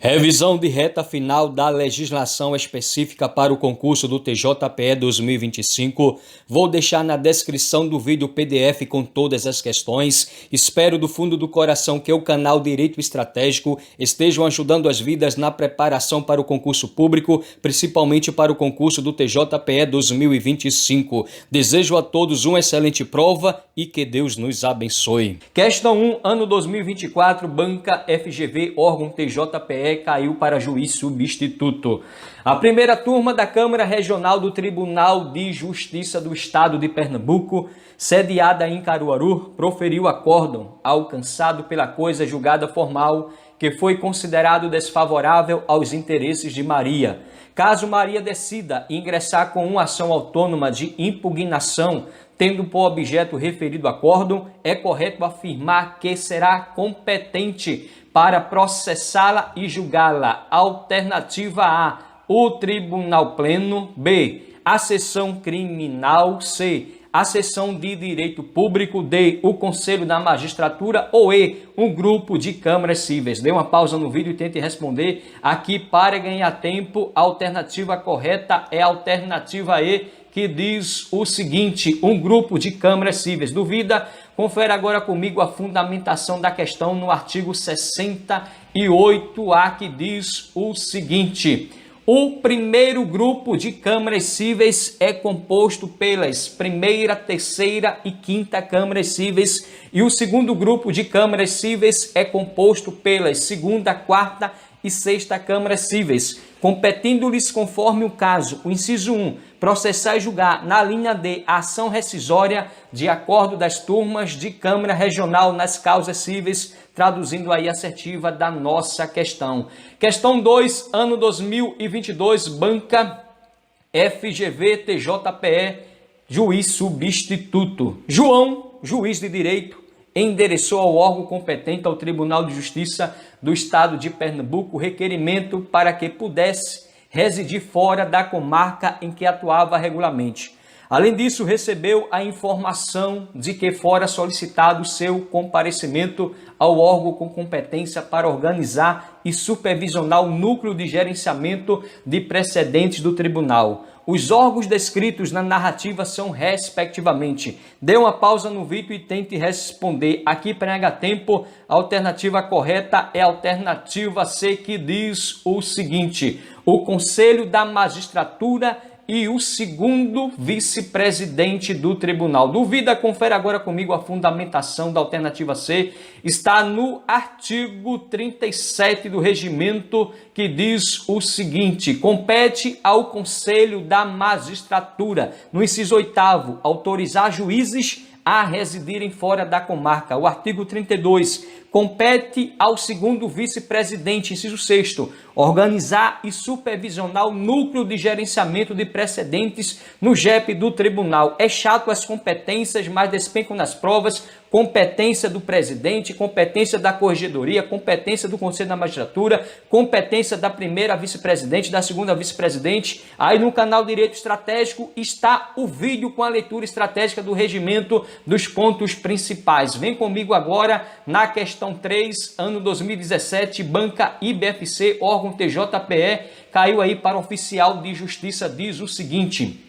Revisão de reta final da legislação específica para o concurso do TJPE 2025. Vou deixar na descrição do vídeo o PDF com todas as questões. Espero do fundo do coração que o canal Direito Estratégico estejam ajudando as vidas na preparação para o concurso público, principalmente para o concurso do TJPE 2025. Desejo a todos uma excelente prova e que Deus nos abençoe. Questão 1, ano 2024, banca FGV, órgão TJPE, caiu para juiz substituto. A primeira turma da Câmara Regional do Tribunal de Justiça do Estado de Pernambuco, sediada em Caruaru, proferiu acórdão alcançado pela coisa julgada formal que foi considerado desfavorável aos interesses de Maria. Caso Maria decida ingressar com uma ação autônoma de impugnação, tendo por objeto referido acórdão, é correto afirmar que será competente para processá-la e julgá-la. Alternativa A, o Tribunal Pleno. B, a Seção Criminal. C, a Seção de Direito Público. D, o Conselho da Magistratura. Ou E, um grupo de câmaras cíveis. Dê uma pausa no vídeo e tente responder aqui para ganhar tempo. A alternativa correta é a alternativa E, que diz o seguinte: um grupo de câmaras cíveis. Duvida? Confere agora comigo a fundamentação da questão no artigo 68A, que diz o seguinte: o primeiro grupo de câmaras cíveis é composto pelas primeira, terceira e quinta câmaras cíveis, e o segundo grupo de câmaras cíveis é composto pelas segunda, quarta e sexta câmaras cíveis, competindo-lhes conforme o caso, o inciso 1, processar e julgar, na linha D, a ação rescisória de acordo das turmas de Câmara Regional nas causas cíveis, traduzindo aí a assertiva da nossa questão. Questão 2, ano 2022, banca FGV TJPE, juiz substituto. João, juiz de direito, endereçou ao órgão competente, ao Tribunal de Justiça do Estado de Pernambuco, requerimento para que pudesse residir fora da comarca em que atuava regularmente. Além disso, recebeu a informação de que fora solicitado seu comparecimento ao órgão com competência para organizar e supervisionar o núcleo de gerenciamento de precedentes do tribunal. Os órgãos descritos na narrativa são respectivamente. Dê uma pausa no vídeo e tente responder. Aqui para ganhar tempo, a alternativa correta é a alternativa C, que diz o seguinte: o Conselho da Magistratura e o segundo vice-presidente do tribunal. Duvida? Confere agora comigo a fundamentação da alternativa C. Está no artigo 37 do regimento, que diz o seguinte: compete ao Conselho da Magistratura, no inciso 8º, autorizar juízes a residirem fora da comarca. O artigo 32, compete ao segundo vice-presidente, inciso 6º, organizar e supervisionar o núcleo de gerenciamento de precedentes no JEP do tribunal. É chato as competências, mas despencam nas provas: competência do presidente, competência da corregedoria, competência do Conselho da Magistratura, competência da primeira vice-presidente, da segunda vice-presidente. Aí no canal Direito Estratégico está o vídeo com a leitura estratégica do regimento dos pontos principais. Vem comigo agora na questão 3, ano 2017, banca IBFC, órgão TJPE, caiu aí para oficial de justiça, diz o seguinte: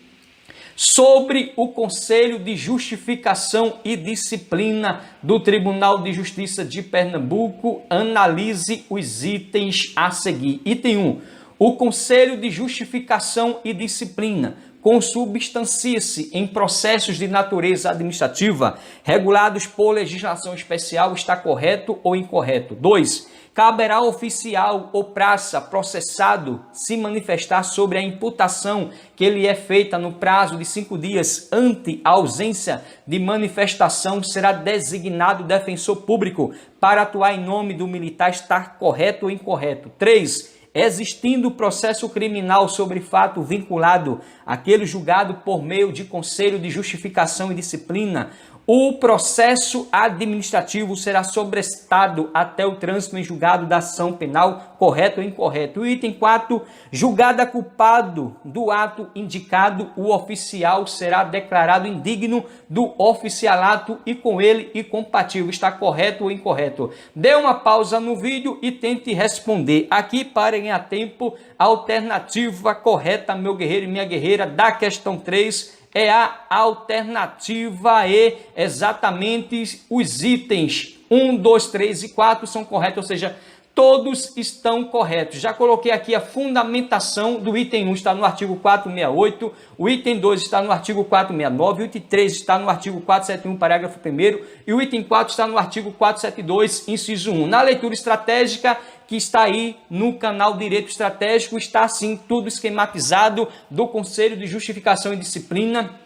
sobre o Conselho de Justificação e Disciplina do Tribunal de Justiça de Pernambuco, analise os itens a seguir. Item 1. O Conselho de Justificação e Disciplina consubstancia-se em processos de natureza administrativa regulados por legislação especial. Está correto ou incorreto? 2. Caberá ao oficial ou praça processado se manifestar sobre a imputação que lhe é feita no prazo de 5 dias. Ante a ausência de manifestação, será designado defensor público para atuar em nome do militar. Está correto ou incorreto? 3. Existindo processo criminal sobre fato vinculado àquele julgado por meio de Conselho de Justificação e Disciplina, O processo administrativo será sobrestado até o trânsito em julgado da ação penal, correto ou incorreto. O item 4, julgado culpado do ato indicado, o oficial será declarado indigno do oficialato e com ele incompatível. Está correto ou incorreto? Dê uma pausa no vídeo e tente responder. Aqui, para ganhar tempo, a alternativa correta, meu guerreiro e minha guerreira, da questão 3, é a alternativa E. Exatamente os itens 1, 2, 3 e 4 são corretos, ou seja, todos estão corretos. Já coloquei aqui a fundamentação do item 1, está no artigo 468, o item 2 está no artigo 469, o item 3 está no artigo 471, parágrafo 1º, e o item 4 está no artigo 472, inciso 1. Na leitura estratégica, que está aí no canal Direito Estratégico, está assim tudo esquematizado do Conselho de Justificação e Disciplina.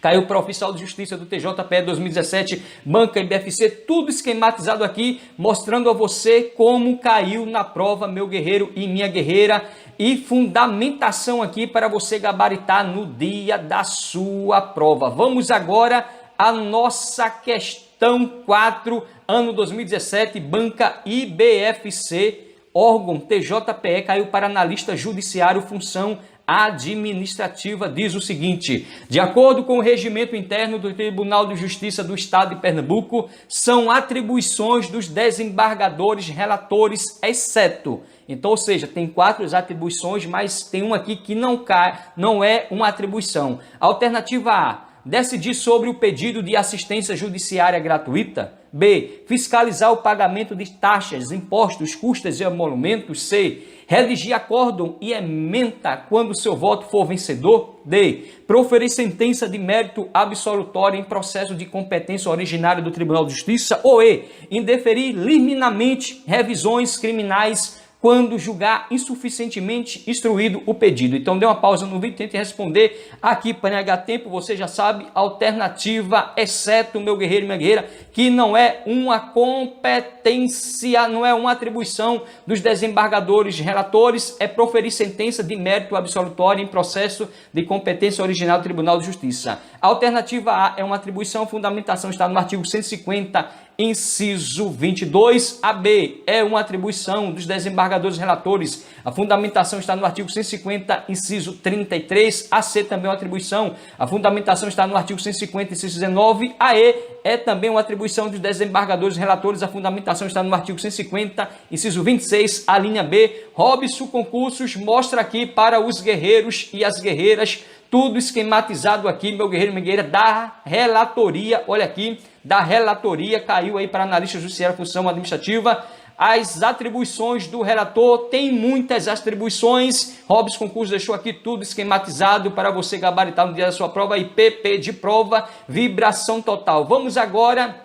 Caiu para o Oficial de Justiça do TJPE 2017, Banca e BFC, tudo esquematizado aqui, mostrando a você como caiu na prova, meu guerreiro e minha guerreira, e fundamentação aqui para você gabaritar no dia da sua prova. Vamos agora à nossa questão 4, ano 2017, Banca e BFC, órgão TJPE, caiu para analista judiciário, função administrativa, diz o seguinte: de acordo com o regimento interno do Tribunal de Justiça do Estado de Pernambuco, são atribuições dos desembargadores relatores, exceto. Então, ou seja, tem 4 atribuições, mas tem uma aqui que não é uma atribuição. Alternativa A, decidir sobre o pedido de assistência judiciária gratuita. B, fiscalizar o pagamento de taxas, impostos, custas e emolumentos. C, redigir acórdão e ementa quando seu voto for vencedor. D, proferir sentença de mérito absolutório em processo de competência originária do Tribunal de Justiça. Ou E, indeferir liminarmente revisões criminais quando julgar insuficientemente instruído o pedido. Então, dê uma pausa no vídeo, tente responder aqui para ganhar tempo. Você já sabe, alternativa, exceto, meu guerreiro e minha guerreira, que não é uma competência, não é uma atribuição dos desembargadores relatores, é proferir sentença de mérito absolutório em processo de competência original do Tribunal de Justiça. A alternativa A é uma atribuição, a fundamentação está no artigo 150, inciso 22. A B é uma atribuição dos desembargadores relatores. A fundamentação está no artigo 150, inciso 33. A C também é uma atribuição. A fundamentação está no artigo 150, inciso 19. A E é também uma atribuição dos desembargadores relatores. A fundamentação está no artigo 150, inciso 26. A linha B, Robson Concursos, mostra aqui para os guerreiros e as guerreiras, tudo esquematizado aqui, meu guerreiro e minha guerreira, da relatoria. Olha aqui, da relatoria, caiu aí para analista judiciário, função administrativa. As atribuições do relator, tem muitas atribuições. Robson Concursos deixou aqui tudo esquematizado para você gabaritar no dia da sua prova. E PP de prova, vibração total. Vamos agora,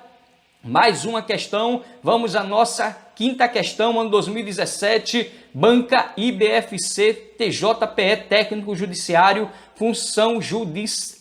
mais uma questão. Vamos à nossa quinta questão, ano 2017, Banca IBFC, TJPE, técnico judiciário, função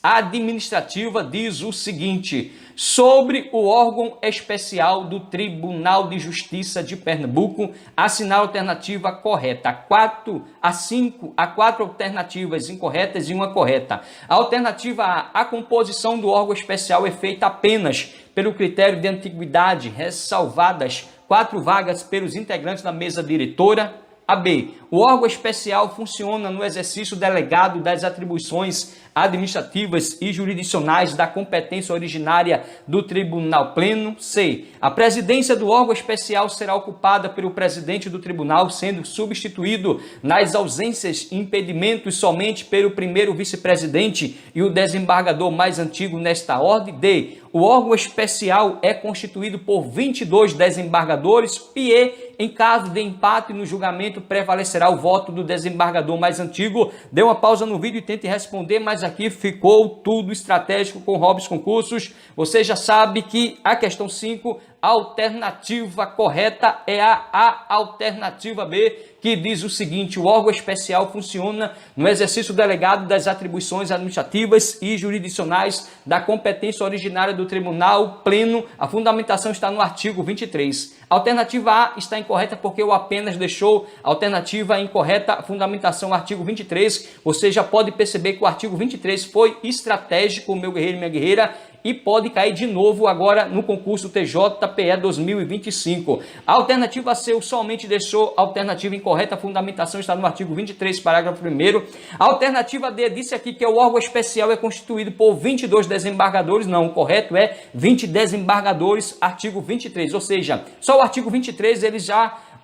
administrativa, diz o seguinte: sobre o órgão especial do Tribunal de Justiça de Pernambuco, assinar a alternativa correta. 4 a 5 a 4 alternativas incorretas e uma correta. A alternativa A, a composição do órgão especial é feita apenas pelo critério de antiguidade, ressalvadas 4 vagas pelos integrantes da mesa diretora. A B, o órgão especial funciona no exercício delegado das atribuições administrativas e jurisdicionais da competência originária do Tribunal Pleno. C, a presidência do órgão especial será ocupada pelo presidente do tribunal, sendo substituído nas ausências e impedimentos somente pelo primeiro vice-presidente e o desembargador mais antigo nesta ordem. D, o órgão especial é constituído por 22 desembargadores. E, em caso de empate no julgamento, prevalecerá o voto do desembargador mais antigo. Dê uma pausa no vídeo e tente responder, mas aqui ficou tudo estratégico com Robson Concursos. Você já sabe que a questão 5, a alternativa correta é a alternativa B, que diz o seguinte: o órgão especial funciona no exercício delegado das atribuições administrativas e jurisdicionais da competência originária do Tribunal Pleno. A fundamentação está no artigo 23. A alternativa A está incorreta porque o apenas deixou a alternativa incorreta, a fundamentação artigo 23. Você já pode perceber que o artigo 23 foi estratégico, meu guerreiro e minha guerreira, e pode cair de novo agora no concurso TJPE 2025. A alternativa C somente deixou a alternativa incorreta, a fundamentação está no artigo 23, parágrafo 1º. A alternativa D disse aqui que o órgão especial é constituído por 22 desembargadores, não, o correto é 20 desembargadores, artigo 23, ou seja, só o artigo 23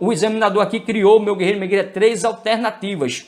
o examinador aqui criou, meu guerreiro, minha guerreira, 3 alternativas.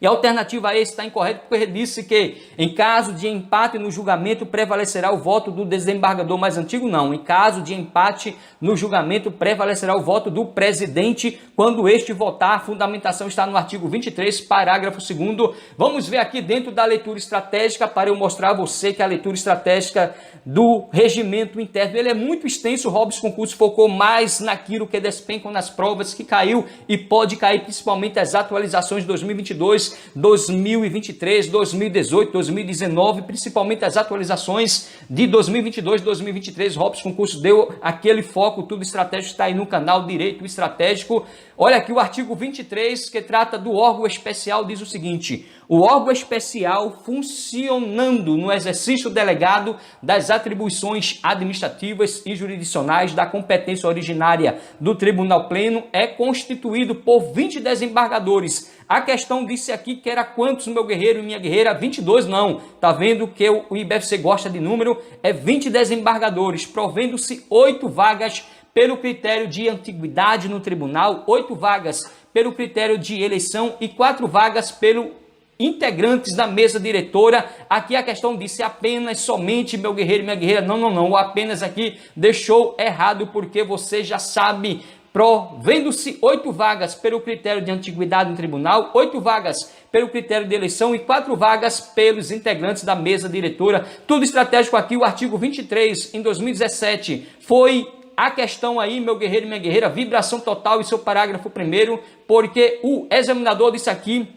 E a alternativa A está incorreta porque ele disse que, em caso de empate no julgamento, prevalecerá o voto do desembargador mais antigo? Não. Em caso de empate no julgamento, prevalecerá o voto do presidente quando este votar. A fundamentação está no artigo 23, parágrafo 2º. Vamos ver aqui dentro da leitura estratégica para eu mostrar a você que a leitura estratégica do regimento interno, ele é muito extenso. O Robson Concurso focou mais naquilo que despencam nas provas, que caiu e pode cair, principalmente as atualizações de 2022, 2023, 2018, 2019, principalmente as atualizações de 2022, 2023. Robson Concurso deu aquele foco, tudo estratégico está aí no canal Direito Estratégico. Olha aqui o artigo 23, que trata do órgão especial, diz o seguinte: o órgão especial funcionando no exercício delegado das atribuições administrativas e jurisdicionais da competência originária do Tribunal Pleno é constituído por 20 desembargadores. A questão disse aqui que era quantos, meu guerreiro e minha guerreira? 22 não. Tá vendo que o IBFC gosta de número? É 20 desembargadores, provendo-se 8 vagas pelo critério de antiguidade no tribunal, 8 vagas pelo critério de eleição e 4 vagas pelo integrantes da mesa diretora. Aqui a questão disse apenas, somente, meu guerreiro e minha guerreira. Não, o apenas aqui deixou errado, porque você já sabe, provendo-se 8 vagas pelo critério de antiguidade no tribunal, 8 vagas pelo critério de eleição e 4 vagas pelos integrantes da mesa diretora. Tudo estratégico aqui. O artigo 23, em 2017, foi a questão aí, meu guerreiro e minha guerreira, vibração total em seu parágrafo 1º, porque o examinador disse aqui,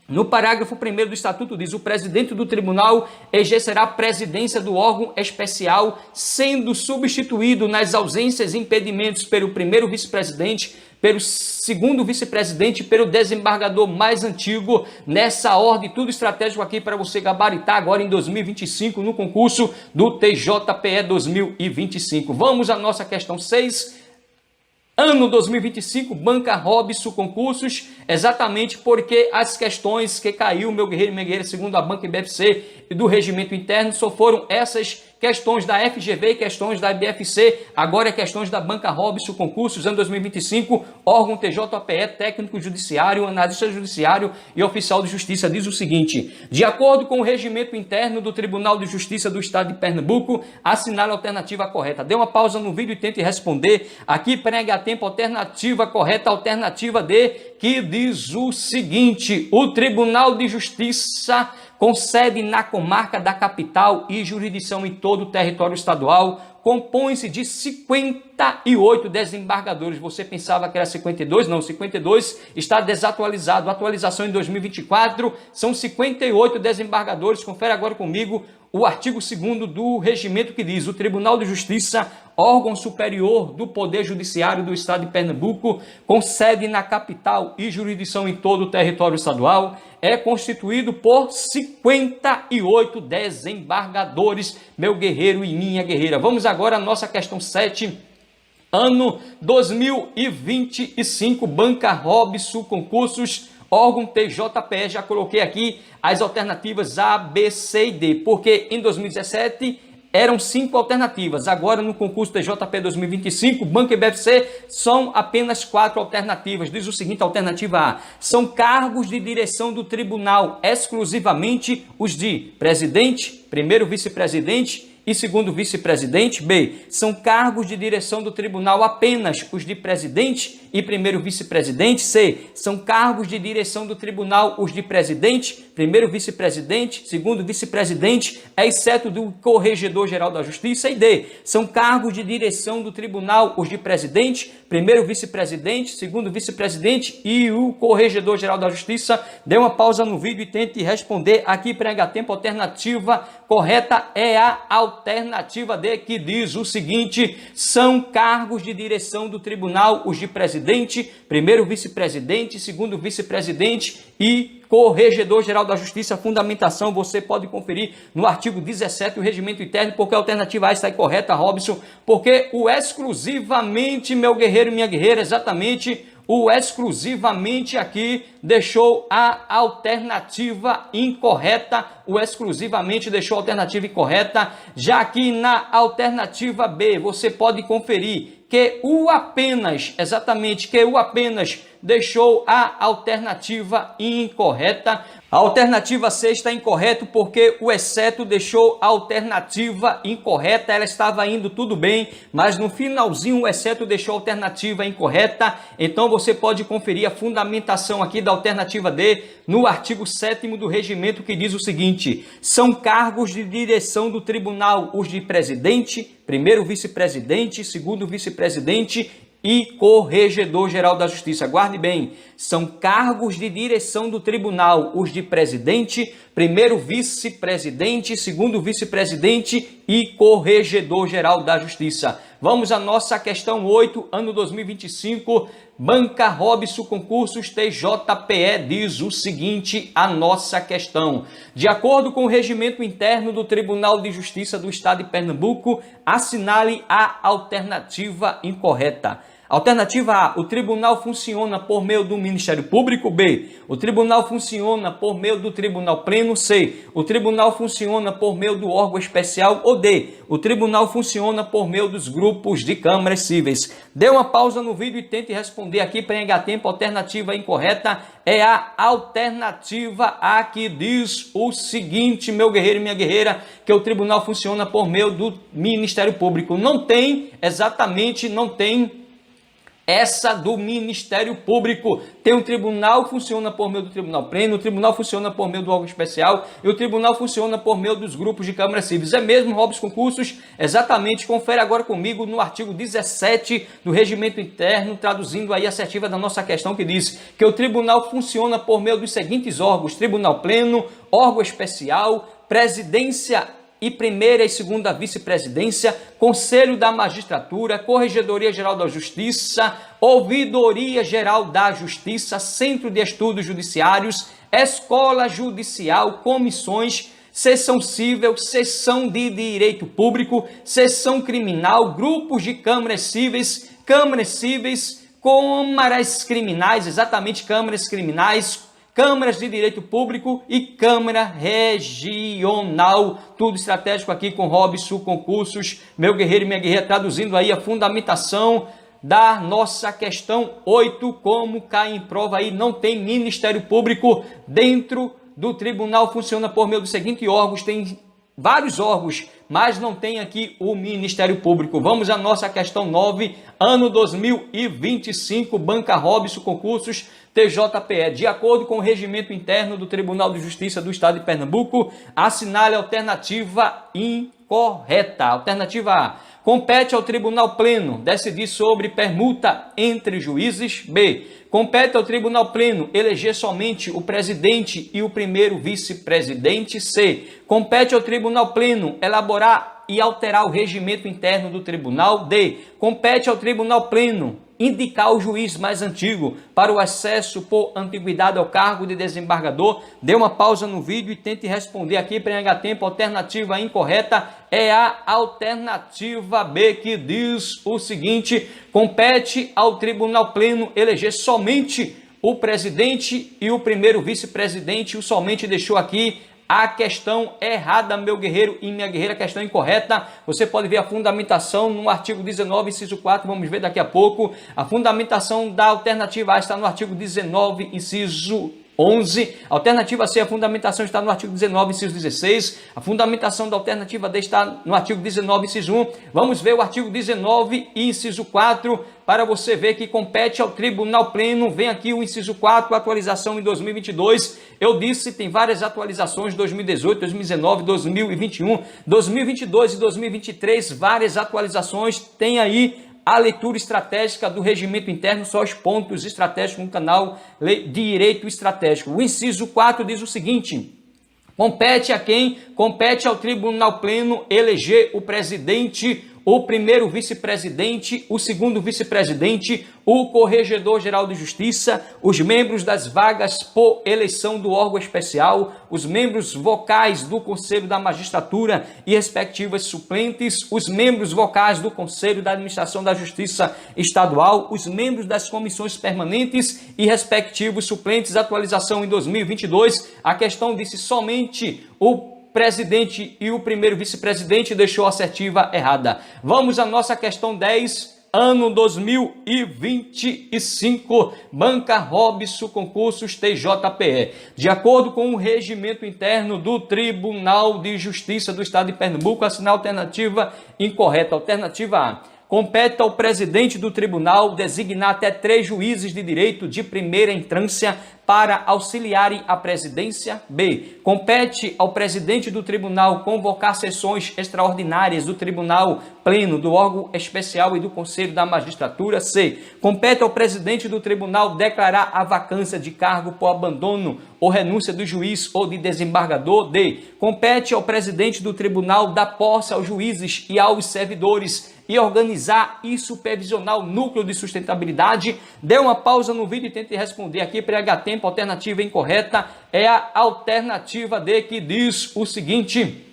no parágrafo 1º do Estatuto, diz: o presidente do tribunal exercerá a presidência do órgão especial, sendo substituído nas ausências e impedimentos pelo primeiro vice-presidente, pelo segundo vice-presidente e pelo desembargador mais antigo. Nessa ordem, tudo estratégico aqui para você gabaritar agora em 2025 no concurso do TJPE 2025. Vamos à nossa questão 6. Ano 2025, Banca Robson Concursos, exatamente porque as questões que caiu, meu guerreiro e minha guerreira, segundo a Banca IBFC e do regimento interno, só foram essas questões da FGV e questões da IBFC, agora é questões da Banca Robson Concursos, ano 2025, órgão TJPE, técnico judiciário, analista judiciário e oficial de justiça, diz o seguinte: de acordo com o regimento interno do Tribunal de Justiça do Estado de Pernambuco, assinale a alternativa correta. Dê uma pausa no vídeo e tente responder. Aqui, prega a tempo, alternativa correta, alternativa D, que diz o seguinte: o Tribunal de Justiça com sede na comarca da capital e jurisdição em todo o território estadual, compõe-se de 58 desembargadores. Você pensava que era 52? Não, 52 está desatualizado. Atualização em 2024 são 58 desembargadores. Confere agora comigo o artigo 2º do regimento, que diz: o Tribunal de Justiça, órgão superior do Poder Judiciário do Estado de Pernambuco, com sede na capital e jurisdição em todo o território estadual, é constituído por 58 desembargadores, meu guerreiro e minha guerreira. Vamos agora à nossa questão 7. Ano 2025, Banca Robson Concursos, órgão TJPE. Já coloquei aqui as alternativas A, B, C e D, porque em 2017 eram 5 alternativas. Agora, no concurso TJPE 2025, Banca IBFC, são apenas 4 alternativas. Diz o seguinte, alternativa A: são cargos de direção do tribunal exclusivamente os de presidente, primeiro vice-presidente e segundo vice-presidente. B, são cargos de direção do tribunal apenas os de presidente e primeiro vice-presidente. C, são cargos de direção do tribunal os de presidente, primeiro vice-presidente, segundo vice-presidente, exceto do corregedor-geral da Justiça. E D, são cargos de direção do tribunal os de presidente, primeiro vice-presidente, segundo vice-presidente e o corregedor-geral da Justiça. Dê uma pausa no vídeo e tente responder. Aqui, prega tempo, alternativa correta é a alternativa D, que diz o seguinte: são cargos de direção do tribunal os de presidente, vice-presidente, primeiro vice-presidente, segundo vice-presidente e corregedor-geral da Justiça. Fundamentação você pode conferir no artigo 17 do Regimento Interno, porque a alternativa A está incorreta, Robson, porque o exclusivamente, meu guerreiro e minha guerreira, exatamente, o exclusivamente aqui deixou a alternativa incorreta, o exclusivamente deixou a alternativa incorreta, já que na alternativa B você pode conferir que o apenas, exatamente, que o apenas deixou a alternativa incorreta. A alternativa C está incorreta porque o exceto deixou a alternativa incorreta. Ela estava indo tudo bem, mas no finalzinho o exceto deixou a alternativa incorreta. Então você pode conferir a fundamentação aqui da alternativa D no artigo 7º do regimento, que diz o seguinte: são cargos de direção do tribunal os de presidente, primeiro vice-presidente, segundo vice-presidente e corregedor-geral da Justiça. Guarde bem, são cargos de direção do tribunal os de presidente, primeiro vice-presidente, segundo vice-presidente e corregedor-geral da Justiça. Vamos à nossa questão 8, ano 2025, Banca Robson Concursos TJPE, diz o seguinte, a nossa questão: de acordo com o regimento interno do Tribunal de Justiça do Estado de Pernambuco, assinale a alternativa incorreta. Alternativa A, o tribunal funciona por meio do Ministério Público. B, o tribunal funciona por meio do Tribunal Pleno. C, o tribunal funciona por meio do órgão especial. Ou D, o tribunal funciona por meio dos grupos de câmaras cíveis. Dê uma pausa no vídeo e tente responder aqui para ganhar tempo. A alternativa incorreta é a alternativa A, que diz o seguinte, meu guerreiro e minha guerreira, que o tribunal funciona por meio do Ministério Público. Não tem, exatamente, não tem essa do Ministério Público. Tem um tribunal que funciona por meio do Tribunal Pleno, o tribunal funciona por meio do órgão especial e o tribunal funciona por meio dos grupos de câmaras cíveis. É mesmo, Robson Concursos? Exatamente. Confere agora comigo no artigo 17 do Regimento Interno, traduzindo aí a assertiva da nossa questão, que diz que o tribunal funciona por meio dos seguintes órgãos: Tribunal Pleno, órgão especial, presidência e primeira e segunda vice-presidência, Conselho da Magistratura, Corregedoria Geral da Justiça, Ouvidoria Geral da Justiça, Centro de Estudos Judiciários, Escola Judicial, comissões, seção civil, seção de direito público, seção criminal, grupos de câmaras cíveis, câmaras criminais, exatamente, câmaras criminais, câmaras de direito público e câmara regional. Tudo estratégico aqui com Robson Concursos, meu guerreiro e minha guerreira, traduzindo aí a fundamentação da nossa questão 8, como cai em prova aí, não tem Ministério Público dentro do tribunal, funciona por meio dos seguintes órgãos, tem vários órgãos, mas não tem aqui o Ministério Público. Vamos à nossa questão 9, ano 2025, Banca Robson Concursos TJPE. De acordo com o regimento interno do Tribunal de Justiça do Estado de Pernambuco, assinale a alternativa incorreta. Alternativa A, compete ao Tribunal Pleno decidir sobre permuta entre juízes. B, compete ao Tribunal Pleno eleger somente o presidente e o primeiro vice-presidente. C, compete ao Tribunal Pleno elaborar e alterar o regimento interno do tribunal. D, compete ao Tribunal Pleno indicar o juiz mais antigo para o acesso por antiguidade ao cargo de desembargador. Dê uma pausa no vídeo e tente responder aqui para ganhar tempo. A alternativa incorreta é a alternativa B, que diz o seguinte: compete ao Tribunal Pleno eleger somente o presidente e o primeiro vice-presidente. O somente deixou aqui a questão errada, meu guerreiro e minha guerreira, a questão incorreta. Você pode ver a fundamentação no artigo 19, inciso 4, vamos ver daqui a pouco. A fundamentação da alternativa A está no artigo 19, inciso 11. A alternativa C, a fundamentação está no artigo 19, inciso 16. A fundamentação da alternativa D está no artigo 19, inciso 1. Vamos ver o artigo 19, inciso 4, para você ver que compete ao Tribunal Pleno. Vem aqui o inciso 4, atualização em 2022. Eu disse, tem várias atualizações, 2018, 2019, 2021, 2022 e 2023, várias atualizações. Tem aí a leitura estratégica do regimento interno, só os pontos estratégicos no canal Direito Estratégico. O inciso 4 diz o seguinte: compete a quem? Compete ao Tribunal Pleno eleger o presidente, o primeiro vice-presidente, o segundo vice-presidente, o corregedor-geral de justiça, os membros das vagas por eleição do órgão especial, os membros vocais do Conselho da Magistratura e respectivas suplentes, os membros vocais do Conselho da Administração da Justiça Estadual, os membros das comissões permanentes e respectivos suplentes. Atualização em 2022, a questão disse somente o presidente e o primeiro vice-presidente, deixou a assertiva errada. Vamos à nossa questão 10. Ano 2025, Banca Robson Concursos TJPE. De acordo com o regimento interno do Tribunal de Justiça do Estado de Pernambuco, assinar a alternativa incorreta. Alternativa A. Compete ao presidente do tribunal designar até 3 juízes de direito de primeira instância para auxiliarem a presidência. B. Compete ao presidente do tribunal convocar sessões extraordinárias do tribunal pleno, do órgão especial e do Conselho da Magistratura. C. Compete ao presidente do tribunal declarar a vacância de cargo por abandono ou renúncia do juiz ou de desembargador. D. Compete ao presidente do tribunal dar posse aos juízes e aos servidores e organizar e supervisionar o núcleo de sustentabilidade. Dê uma pausa no vídeo e tente responder aqui para pegar tempo. A alternativa incorreta é a alternativa D, que diz o seguinte: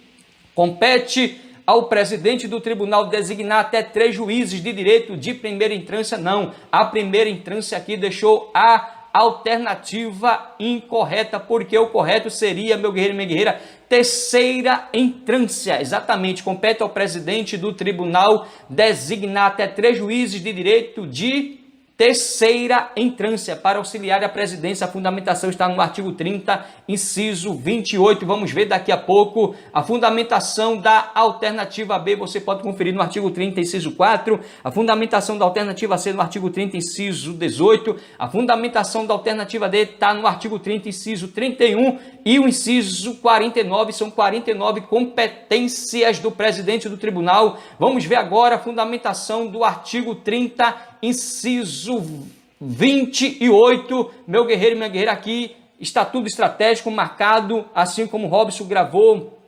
compete ao presidente do tribunal designar até 3 juízes de direito de primeira instância. Não, a primeira instância aqui deixou a alternativa incorreta, porque o correto seria, meu guerreiro e minha guerreira, terceira instância. Exatamente, compete ao presidente do tribunal designar até 3 juízes de direito de terceira instância para auxiliar a presidência. A fundamentação está no artigo 30, inciso 28. Vamos ver daqui a pouco a fundamentação da alternativa B. Você pode conferir no artigo 30, inciso 4. A fundamentação da alternativa C no artigo 30, inciso 18. A fundamentação da alternativa D está no artigo 30, inciso 31. E o inciso 49. São 49 competências do presidente do tribunal. Vamos ver agora a fundamentação do artigo 30, inciso 28, meu guerreiro e minha guerreira, aqui está tudo estratégico marcado, assim como o Robson gravou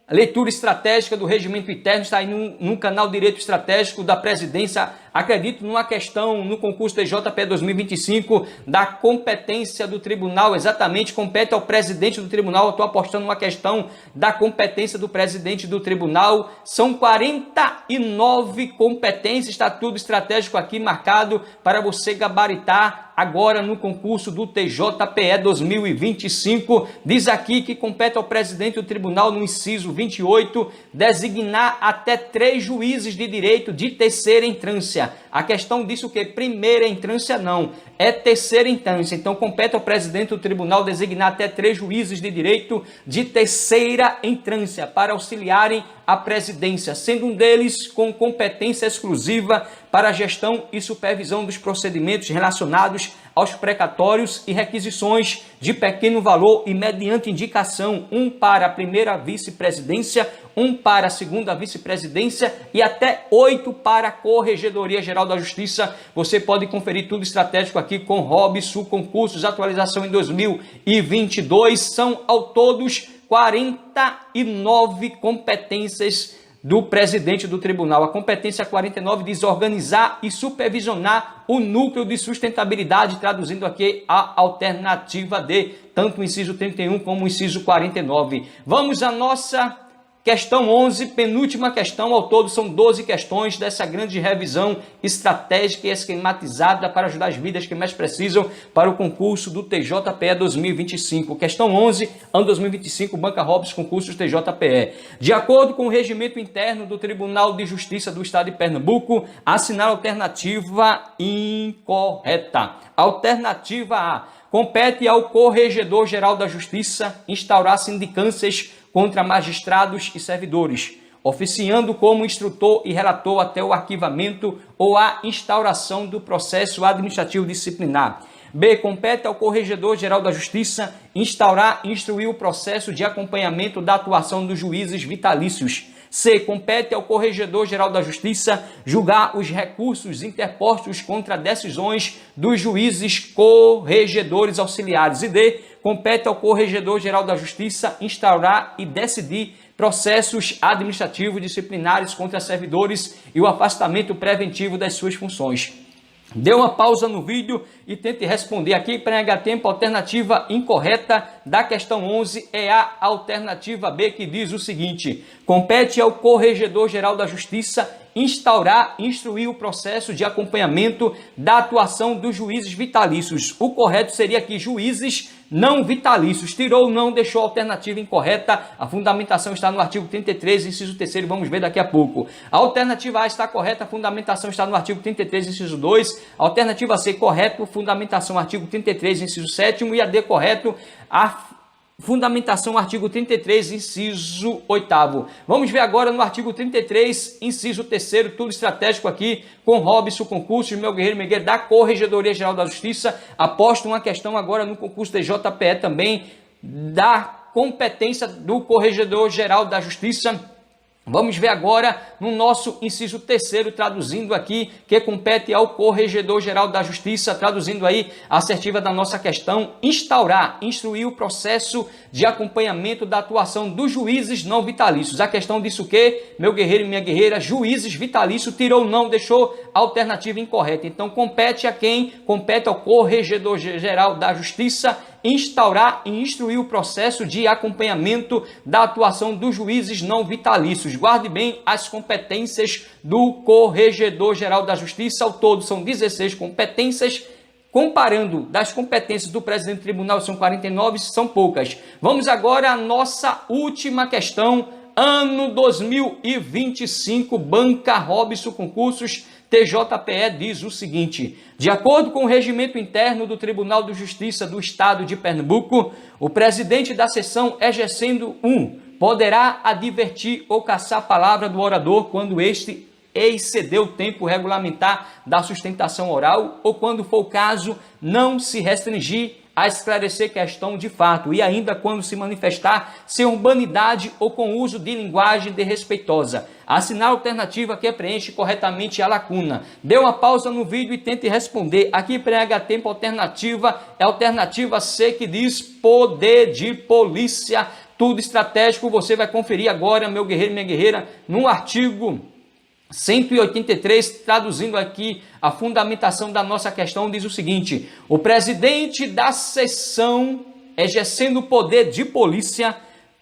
a leitura estratégica do regimento interno, está aí no canal Direito Estratégico da Presidência. Acredito numa questão no concurso TJPE 2025 da competência do tribunal, exatamente, compete ao presidente do tribunal. Eu estou apostando numa questão da competência do presidente do tribunal. São 49 competências, está tudo estratégico aqui marcado para você gabaritar agora no concurso do TJPE 2025. Diz aqui que compete ao presidente do tribunal, no inciso 28, designar até 3 juízes de direito de terceira instância. A questão disse o que? Primeira instância não, é terceira instância. Então compete ao presidente do tribunal designar até 3 juízes de direito de terceira instância para auxiliarem a presidência, sendo um deles com competência exclusiva para a gestão e supervisão dos procedimentos relacionados aos precatórios e requisições de pequeno valor e mediante indicação, um para a primeira vice-presidência, um para a segunda vice-presidência e até 8 para a Corregedoria Geral da Justiça. Você pode conferir tudo estratégico aqui com Robson Concursos, atualização em 2022. São ao todos 49 competências do presidente do tribunal. A competência 49 diz organizar e supervisionar o núcleo de sustentabilidade, traduzindo aqui a alternativa D, tanto o inciso 31 como o inciso 49. Vamos à nossa questão 11, penúltima questão. Ao todo são 12 questões dessa grande revisão estratégica e esquematizada para ajudar as vidas que mais precisam para o concurso do TJPE 2025. Questão 11, ano 2025, Banca Robson Concursos TJPE. De acordo com o regimento interno do Tribunal de Justiça do Estado de Pernambuco, assinar a alternativa incorreta. Alternativa A. Compete ao Corregedor-Geral da Justiça instaurar sindicâncias contra magistrados e servidores, oficiando como instrutor e relator até o arquivamento ou a instauração do processo administrativo disciplinar. B. Compete ao Corregedor-Geral da Justiça instaurar e instruir o processo de acompanhamento da atuação dos juízes vitalícios. C. Compete ao Corregedor-Geral da Justiça julgar os recursos interpostos contra decisões dos juízes corregedores auxiliares. E D. Compete ao Corregedor-Geral da Justiça instaurar e decidir processos administrativos disciplinares contra servidores e o afastamento preventivo das suas funções. Dê uma pausa no vídeo e tente responder aqui para ganhar tempo. A alternativa incorreta da questão 11 é a alternativa B, que diz o seguinte: compete ao Corregedor-Geral da Justiça instruir o processo de acompanhamento da atuação dos juízes vitalícios. O correto seria aqui juízes não vitalícios. Tirou, não, deixou a alternativa incorreta. A fundamentação está no artigo 33, inciso 3º, vamos ver daqui a pouco. A alternativa A está correta, a fundamentação está no artigo 33, inciso 2. A alternativa C correto, fundamentação artigo 33, inciso 7º, e a D correto, a fundamentação artigo 33, inciso 8º. Vamos ver agora no artigo 33, inciso 3º, tudo estratégico aqui, com Robson Concursos, meu guerreiro Miguel, da Corregedoria Geral da Justiça. Aposto uma questão agora no concurso TJPE também, da competência do Corregedor Geral da Justiça. Vamos ver agora no nosso inciso 3º, traduzindo aqui, que compete ao Corregedor-Geral da Justiça, traduzindo aí a assertiva da nossa questão: instruir o processo de acompanhamento da atuação dos juízes não vitalícios. A questão disso o quê? Meu guerreiro e minha guerreira, juízes vitalícios, tirou não, deixou a alternativa incorreta. Então compete a quem? Compete ao Corregedor-Geral da Justiça instaurar e instruir o processo de acompanhamento da atuação dos juízes não vitalícios. Guarde bem as competências do Corregedor-Geral da Justiça. Ao todo são 16 competências. Comparando das competências do presidente do tribunal, são 49, são poucas. Vamos agora à nossa última questão. Ano 2025, banca Robson Concursos, TJPE, diz o seguinte: de acordo com o regimento interno do Tribunal de Justiça do Estado de Pernambuco, o presidente da sessão, exercendo poderá advertir ou cassar a palavra do orador quando este exceder o tempo regulamentar da sustentação oral ou, quando for o caso, não se restringir a esclarecer questão de fato, e ainda quando se manifestar sem urbanidade ou com uso de linguagem desrespeitosa. Assinar a alternativa que preenche corretamente a lacuna. Dê uma pausa no vídeo e tente responder. Aqui para ganhar tempo, a alternativa é a alternativa C, que diz poder de polícia. Tudo estratégico, você vai conferir agora, meu guerreiro e minha guerreira, no artigo 183, traduzindo aqui a fundamentação da nossa questão, diz o seguinte: o presidente da sessão, exercendo o poder de polícia,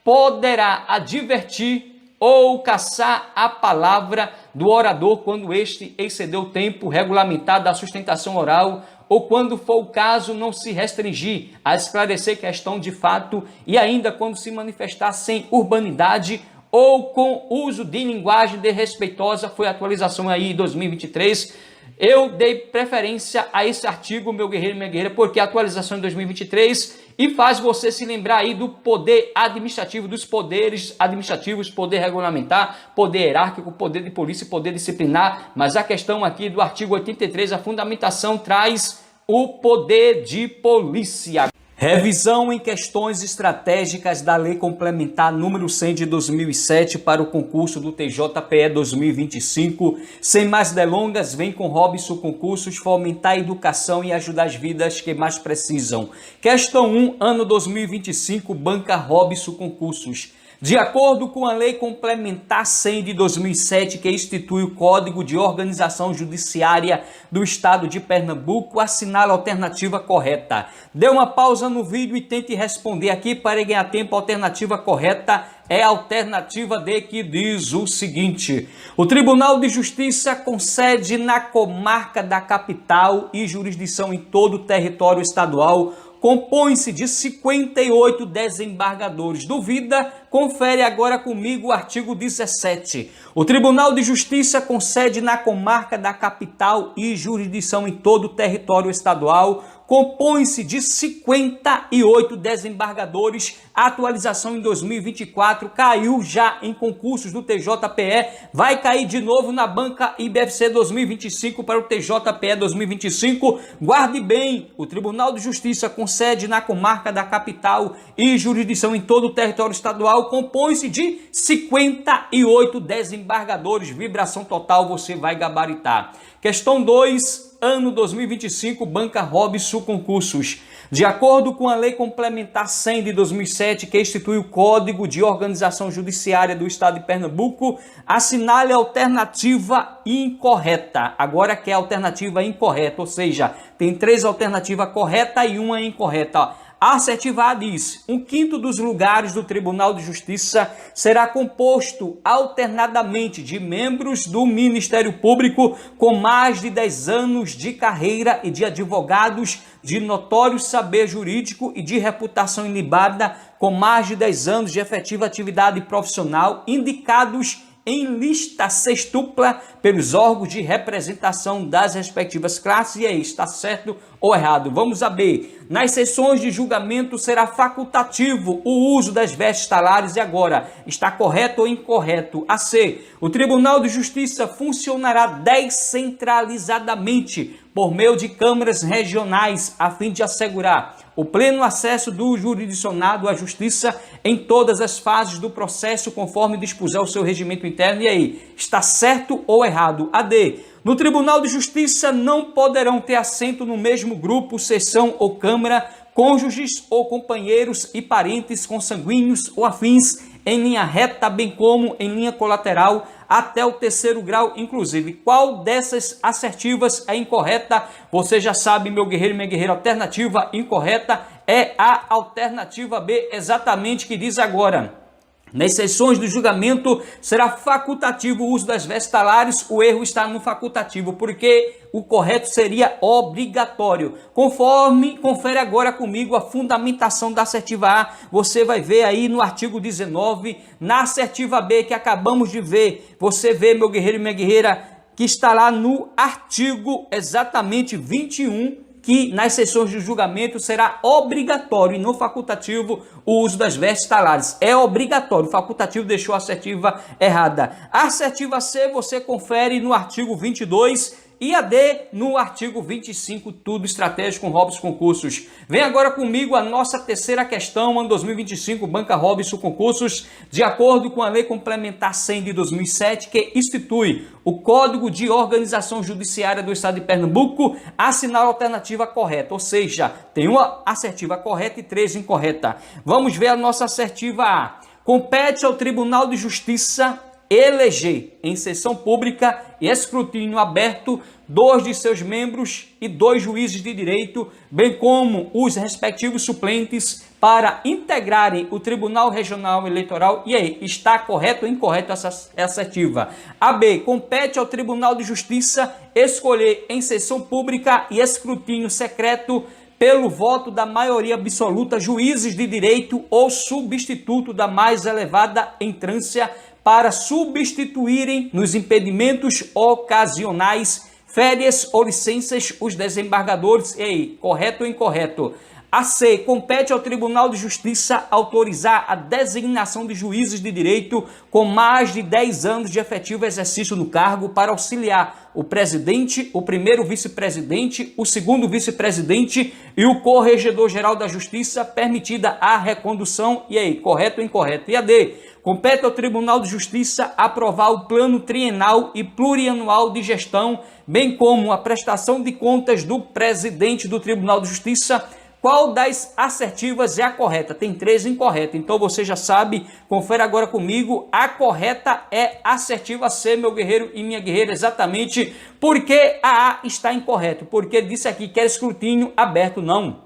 poderá advertir ou cassar a palavra do orador quando este exceder o tempo regulamentar da sustentação oral ou, quando for o caso, não se restringir a esclarecer questão de fato, e ainda quando se manifestar sem urbanidade ou com uso de linguagem desrespeitosa. Foi a atualização aí em 2023. Eu dei preferência a esse artigo, meu guerreiro e minha guerreira, porque a atualização em 2023 e faz você se lembrar aí do poder administrativo, dos poderes administrativos, poder regulamentar, poder hierárquico, poder de polícia, poder disciplinar. Mas a questão aqui do artigo 83, a fundamentação traz o poder de polícia. Revisão em questões estratégicas da Lei Complementar número 100 de 2007 para o concurso do TJPE 2025. Sem mais delongas, vem com Robson Concursos fomentar a educação e ajudar as vidas que mais precisam. Questão 1, ano 2025, banca Robson Concursos. De acordo com a Lei Complementar 100 de 2007, que institui o Código de Organização Judiciária do Estado de Pernambuco, assinale a alternativa correta. Dê uma pausa no vídeo e tente responder aqui para ganhar tempo. A alternativa correta é a alternativa D, que diz o seguinte: o Tribunal de Justiça concede na comarca da capital e jurisdição em todo o território estadual, compõe-se de 58 desembargadores. Duvida? Confere agora comigo o artigo 17. O Tribunal de Justiça concede na comarca da capital e jurisdição em todo o território estadual, compõe-se de 58 desembargadores. A atualização em 2024 caiu já em concursos do TJPE, vai cair de novo na banca IBFC 2025 para o TJPE 2025. Guarde bem, o Tribunal de Justiça concede na comarca da capital e jurisdição em todo o território estadual, compõe-se de 58 desembargadores. Vibração total, você vai gabaritar. Questão 2, ano 2025, Banca Robson Concursos. De acordo com a Lei Complementar 100 de 2007, que institui o Código de Organização Judiciária do Estado de Pernambuco, assinale a alternativa incorreta. Agora que é a alternativa incorreta, ou seja, tem 3 alternativas corretas e uma incorreta. A assertiva A diz: 1/5 dos lugares do Tribunal de Justiça será composto alternadamente de membros do Ministério Público com mais de 10 anos de carreira e de advogados de notório saber jurídico e de reputação ilibada com mais de 10 anos de efetiva atividade profissional, indicados em lista sextupla pelos órgãos de representação das respectivas classes. E aí, está certo ou errado? Vamos a B. Nas sessões de julgamento será facultativo o uso das vestes talares. E agora, está correto ou incorreto? A C. O Tribunal de Justiça funcionará descentralizadamente por meio de câmaras regionais, a fim de assegurar o pleno acesso do jurisdicionado à justiça em todas as fases do processo, conforme dispuser o seu regimento interno. E aí, está certo ou errado? A D. No Tribunal de Justiça não poderão ter assento no mesmo grupo, seção ou câmara, cônjuges ou companheiros e parentes consanguíneos ou afins em linha reta, bem como em linha colateral, até o 3º grau, inclusive. Qual dessas assertivas é incorreta? Você já sabe, meu guerreiro e minha guerreira, alternativa incorreta é a alternativa B, exatamente, que diz agora: nas sessões do julgamento será facultativo o uso das vestes talares. O erro está no facultativo, porque o correto seria obrigatório. Confere agora comigo a fundamentação da assertiva A. Você vai ver aí no artigo 19, na assertiva B que acabamos de ver. Você vê, meu guerreiro e minha guerreira, que está lá no artigo exatamente 21, que nas sessões de julgamento será obrigatório e não facultativo o uso das vestes talares. É obrigatório, o facultativo deixou a assertiva errada. A assertiva C você confere no artigo 22 e a D no artigo 25, tudo estratégico com Robson Concursos. Vem agora comigo a nossa terceira questão, ano 2025, Banca Robson Concursos. De acordo com a Lei Complementar 100 de 2007, que institui o Código de Organização Judiciária do Estado de Pernambuco, assinale a alternativa correta, ou seja, tem uma assertiva correta e 3 incorreta. Vamos ver a nossa assertiva A. Compete ao Tribunal de Justiça eleger em sessão pública e escrutínio aberto 2 de seus membros e 2 juízes de direito, bem como os respectivos suplentes, para integrarem o Tribunal Regional Eleitoral. E aí, está correto ou incorreto essa assertiva? A B. Compete ao Tribunal de Justiça escolher em sessão pública e escrutínio secreto pelo voto da maioria absoluta juízes de direito ou substituto da mais elevada entrância para substituírem nos impedimentos ocasionais, férias ou licenças os desembargadores. E aí, correto ou incorreto? A C. Compete ao Tribunal de Justiça autorizar a designação de juízes de direito com mais de 10 anos de efetivo exercício no cargo para auxiliar o presidente, o primeiro vice-presidente, o segundo vice-presidente e o corregedor-geral da Justiça, permitida a recondução. E aí, correto ou incorreto? E a D. Compete ao Tribunal de Justiça aprovar o plano trienal e plurianual de gestão, bem como a prestação de contas do presidente do Tribunal de Justiça. Qual das assertivas é a correta? Tem 3 incorretas, então você já sabe, confere agora comigo. A correta é a assertiva C, meu guerreiro e minha guerreira, exatamente. Porque a A está incorreto? Porque disse aqui que é escrutínio aberto, não.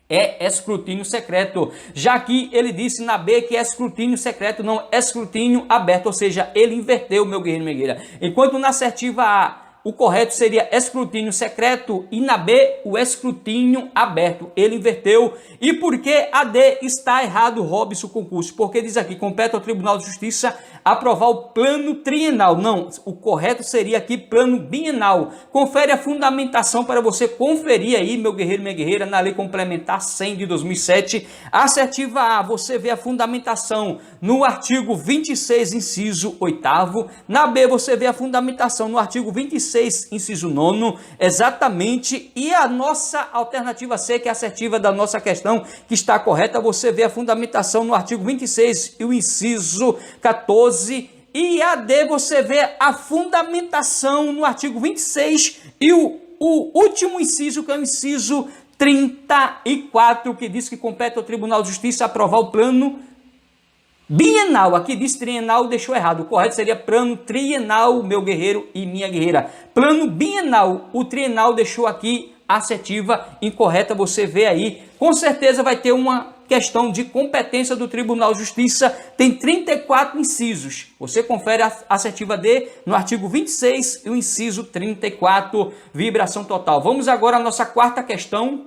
É escrutínio secreto, já que ele disse na B que é escrutínio secreto, não escrutínio aberto, ou seja, ele inverteu, meu guerreiro e minha guerreira. Enquanto na assertiva A o correto seria escrutínio secreto e na B o escrutínio aberto. Ele inverteu. E por que a D está errado, Robson Concursos? Porque diz aqui, compete ao Tribunal de Justiça aprovar o plano trienal. Não, o correto seria aqui plano bienal. Confere a fundamentação para você conferir aí, meu guerreiro e minha guerreira, na Lei Complementar 100 de 2007. Assertiva A, você vê a fundamentação no artigo 26, inciso 8º. Na B, você vê a fundamentação no artigo 26, inciso 9º, exatamente. E a nossa alternativa C, que é a assertiva da nossa questão, que está correta, você vê a fundamentação no artigo 26 e o inciso 14. E a D, você vê a fundamentação no artigo 26 e o o último inciso, que é o inciso 34, que diz que compete ao Tribunal de Justiça aprovar o plano bienal. Aqui diz trienal, deixou errado. O correto seria plano trienal, meu guerreiro e minha guerreira. Plano bienal, o trienal deixou aqui assertiva incorreta, você vê aí. Com certeza vai ter uma questão de competência do Tribunal de Justiça, tem 34 incisos. Você confere a assertiva D no artigo 26 e o inciso 34, vibração total. Vamos agora à nossa quarta questão.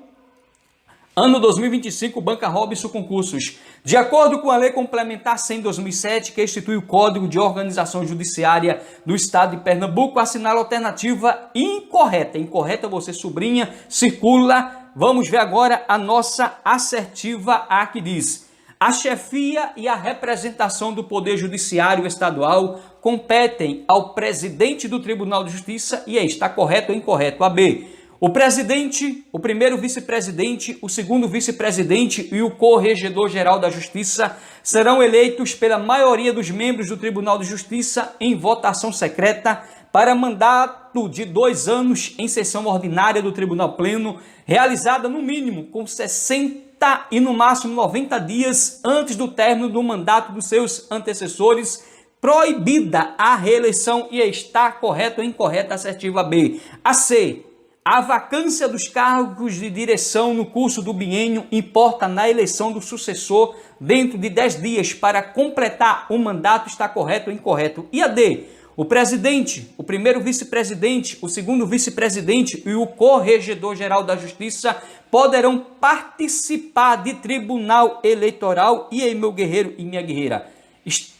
Ano 2025, Banca Robson Concursos. De acordo com a Lei Complementar 100/2007, que institui o Código de Organização Judiciária do Estado de Pernambuco, assinala a alternativa incorreta. Incorreta você sublinha, circula. Vamos ver agora a nossa assertiva A, que diz: a chefia e a representação do Poder Judiciário Estadual competem ao presidente do Tribunal de Justiça. E aí, está correto ou incorreto? A B. O presidente, o primeiro vice-presidente, o segundo vice-presidente e o corregedor-geral da Justiça serão eleitos pela maioria dos membros do Tribunal de Justiça em votação secreta para mandato de 2 anos em sessão ordinária do Tribunal Pleno, realizada no mínimo com 60 e no máximo 90 dias antes do término do mandato dos seus antecessores, proibida a reeleição. E está correto ou incorreta a assertiva B. A C. A vacância dos cargos de direção no curso do biênio importa na eleição do sucessor dentro de 10 dias para completar o mandato. Está correto ou incorreto? E a D. O presidente, o primeiro vice-presidente, o segundo vice-presidente e o corregedor-geral da Justiça poderão participar de tribunal eleitoral. E aí, meu guerreiro e minha guerreira,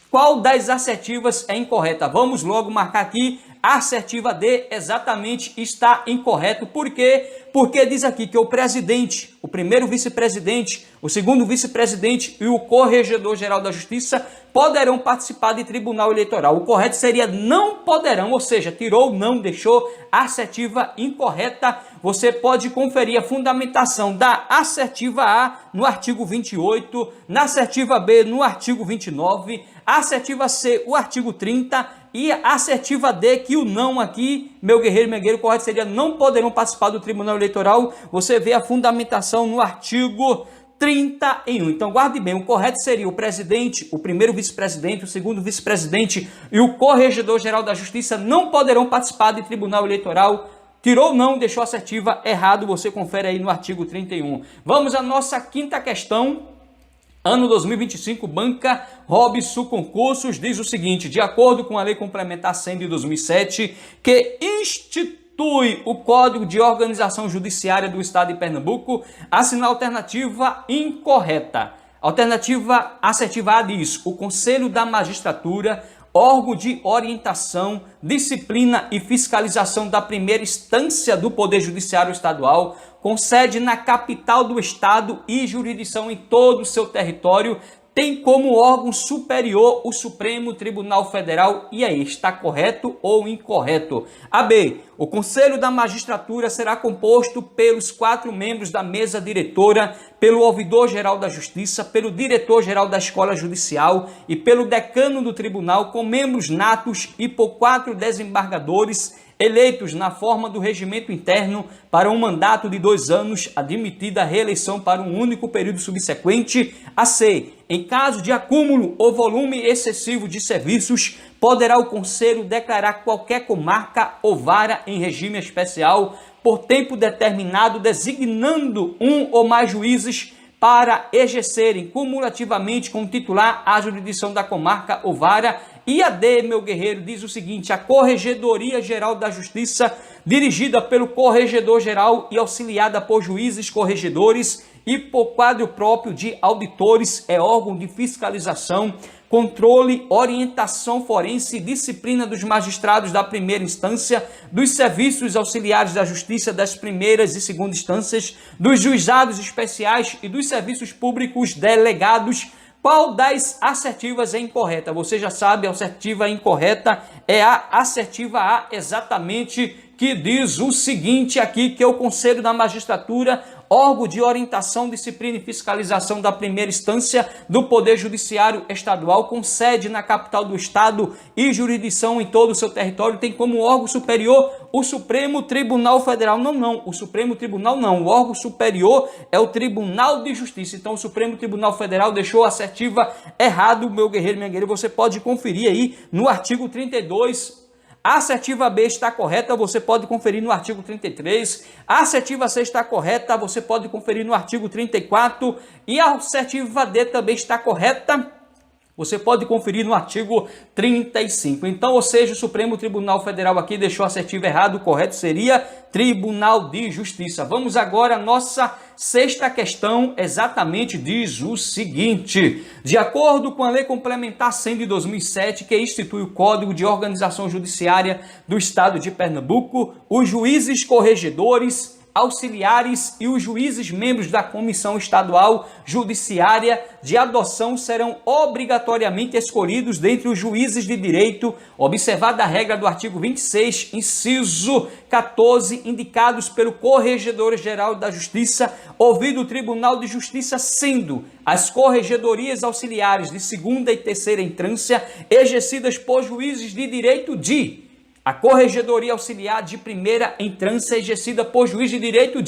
qual das assertivas é incorreta? Vamos logo marcar aqui. A assertiva D exatamente está incorreto. Por quê? Porque diz aqui que o presidente, o primeiro vice-presidente, o segundo vice-presidente e o corregedor-geral da Justiça poderão participar de tribunal eleitoral. O correto seria não poderão, ou seja, tirou, não deixou, assertiva incorreta. Você pode conferir a fundamentação da assertiva A no artigo 28, na assertiva B no artigo 29, a assertiva C, o artigo 30 e a assertiva D, que o não aqui, meu guerreiro e minha guerreira, o correto seria não poderão participar do tribunal eleitoral. Você vê a fundamentação no artigo 31. Então guarde bem, o correto seria o presidente, o primeiro vice-presidente, o segundo vice-presidente e o corregedor-geral da Justiça não poderão participar de tribunal eleitoral. Tirou não, deixou assertiva errado, você confere aí no artigo 31. Vamos à nossa quinta questão. Ano 2025, Banca Robson Concursos diz o seguinte: de acordo com a Lei Complementar 100 de 2007, que institui o Código de Organização Judiciária do Estado de Pernambuco, assina a alternativa incorreta. Alternativa assertiva A diz: o Conselho da Magistratura, órgão de orientação, disciplina e fiscalização da primeira instância do Poder Judiciário Estadual, com sede na capital do Estado e jurisdição em todo o seu território, tem como órgão superior o Supremo Tribunal Federal. E aí, está correto ou incorreto? A B. O Conselho da Magistratura será composto pelos 4 membros da mesa diretora, pelo ouvidor-geral da Justiça, pelo diretor-geral da Escola Judicial e pelo decano do tribunal, com membros natos, e por 4 desembargadores eleitos na forma do regimento interno para um mandato de 2 anos, admitida a reeleição para um único período subsequente. A C. Em caso de acúmulo ou volume excessivo de serviços, poderá o Conselho declarar qualquer comarca ou vara em regime especial por tempo determinado, designando um ou mais juízes para exercerem cumulativamente com o titular a jurisdição da comarca ou vara. E a D, meu guerreiro, diz o seguinte: a Corregedoria Geral da Justiça, dirigida pelo Corregedor-Geral e auxiliada por juízes corregedores e por quadro próprio de auditores, é órgão de fiscalização, controle, orientação forense e disciplina dos magistrados da primeira instância, dos serviços auxiliares da justiça das primeiras e segundas instâncias, dos juizados especiais e dos serviços públicos delegados. Qual das assertivas é incorreta? Você já sabe, a assertiva incorreta é a assertiva A, exatamente, que diz o seguinte aqui, que é o Conselho da Magistratura, órgão de orientação, disciplina e fiscalização da primeira instância do Poder Judiciário Estadual, com sede na capital do estado e jurisdição em todo o seu território, tem como órgão superior o Supremo Tribunal Federal. Não, o Supremo Tribunal não, o órgão superior é o Tribunal de Justiça. Então o Supremo Tribunal Federal deixou a assertiva errado, meu guerreiro, minha guerreira, você pode conferir aí no artigo 32. A assertiva B está correta, você pode conferir no artigo 33. A assertiva C está correta, você pode conferir no artigo 34. E a assertiva D também está correta, você pode conferir no artigo 35. Então, ou seja, o Supremo Tribunal Federal aqui deixou a assertiva errado, o correto seria Tribunal de Justiça. Vamos agora à nossa sexta questão, exatamente diz o seguinte: de acordo com a Lei Complementar 100 de 2007, que institui o Código de Organização Judiciária do Estado de Pernambuco, os juízes corregedores, auxiliares e os juízes membros da Comissão Estadual Judiciária de Adoção serão obrigatoriamente escolhidos dentre os juízes de direito, observada a regra do artigo 26, inciso 14, indicados pelo Corregedor-Geral da Justiça, ouvido o Tribunal de Justiça, sendo as corregedorias auxiliares de segunda e terceira instância exercidas por juízes de direito a Corregedoria Auxiliar de primeira instância exercida por juiz de direito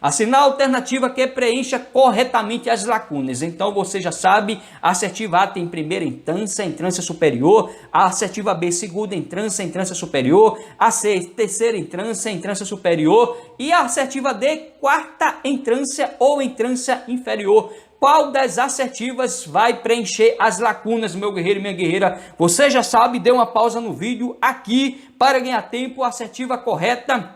assinar a alternativa que preencha corretamente as lacunas. Então você já sabe, a assertiva A tem primeira instância, instância superior, a assertiva B segunda instância, instância superior, a C terceira instância, instância superior e a assertiva D quarta instância ou instância inferior. Qual das assertivas vai preencher as lacunas, meu guerreiro e minha guerreira? Você já sabe, dê uma pausa no vídeo aqui para ganhar tempo. A assertiva correta,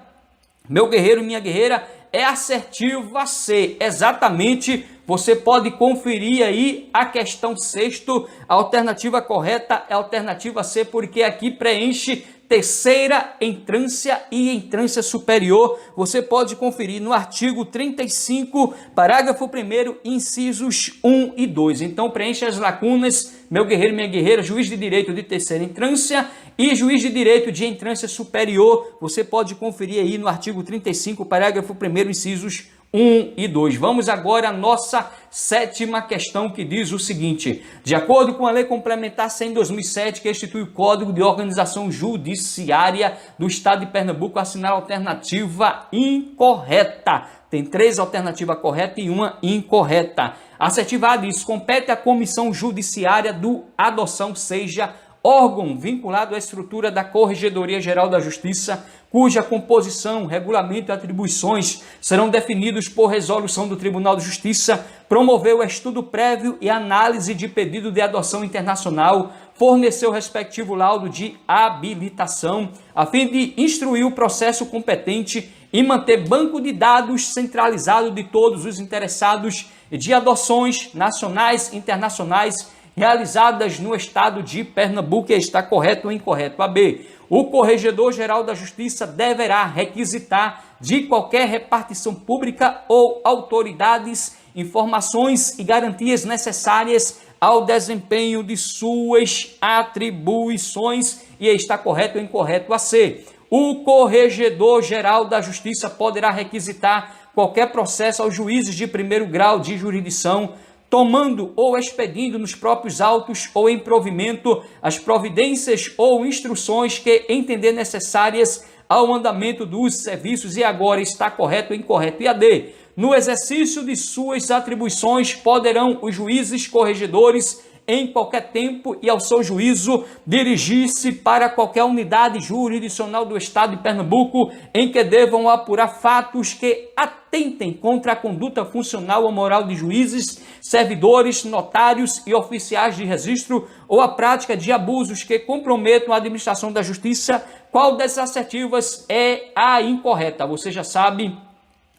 meu guerreiro e minha guerreira, é a assertiva C. Exatamente, você pode conferir aí a questão sexto. A alternativa correta é a alternativa C, porque aqui preenche terceira instância e instância superior. Você pode conferir no artigo 35, parágrafo 1º, incisos 1 e 2. Então preenche as lacunas, meu guerreiro e minha guerreira, juiz de direito de terceira instância e juiz de direito de instância superior. Você pode conferir aí no artigo 35, parágrafo 1º, incisos 1 e 2. Vamos agora à nossa sétima questão, que diz o seguinte: de acordo com a Lei Complementar 100 de 2007, que institui o Código de Organização Judiciária do Estado de Pernambuco, assinar a alternativa incorreta. Tem 3 alternativas corretas e uma incorreta. A assertiva A diz: compete à Comissão Judiciária do Adoção, seja órgão vinculado à estrutura da Corregedoria Geral da Justiça, cuja composição, regulamento e atribuições serão definidos por resolução do Tribunal de Justiça, promover o estudo prévio e análise de pedido de adoção internacional, fornecer o respectivo laudo de habilitação, a fim de instruir o processo competente e manter banco de dados centralizado de todos os interessados de adoções nacionais e internacionais realizadas no estado de Pernambuco. Está correto ou incorreto? A B. O Corregedor-Geral da Justiça deverá requisitar de qualquer repartição pública ou autoridades informações e garantias necessárias ao desempenho de suas atribuições. E está correto ou incorreto? A C. O Corregedor-Geral da Justiça poderá requisitar qualquer processo aos juízes de primeiro grau de jurisdição, tomando ou expedindo nos próprios autos ou em provimento as providências ou instruções que entender necessárias ao andamento dos serviços. E agora está correto ou incorreto? E a D. No exercício de suas atribuições poderão os juízes corregedores, em qualquer tempo e ao seu juízo, dirigir-se para qualquer unidade jurisdicional do Estado de Pernambuco em que devam apurar fatos que atentem contra a conduta funcional ou moral de juízes, servidores, notários e oficiais de registro ou a prática de abusos que comprometam a administração da justiça. Qual das assertivas é a incorreta? Você já sabe.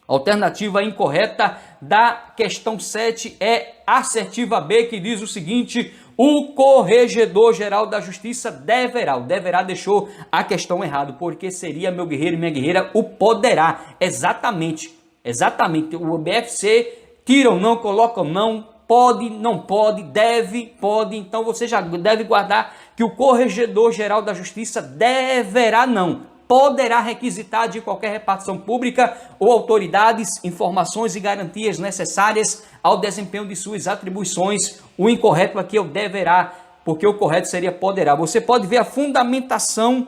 A alternativa incorreta da questão 7 é a assertiva B, que diz o seguinte: o Corregedor-Geral da Justiça deverá deixou a questão errada, porque seria, meu guerreiro e minha guerreira, o poderá. Exatamente. O BFC tira ou não, coloca ou não, pode, não pode, deve, pode. Então você já deve guardar que o Corregedor-Geral da Justiça deverá não. poderá requisitar de qualquer repartição pública ou autoridades informações e garantias necessárias ao desempenho de suas atribuições. O incorreto aqui é o deverá, porque o correto seria poderá. Você pode ver a fundamentação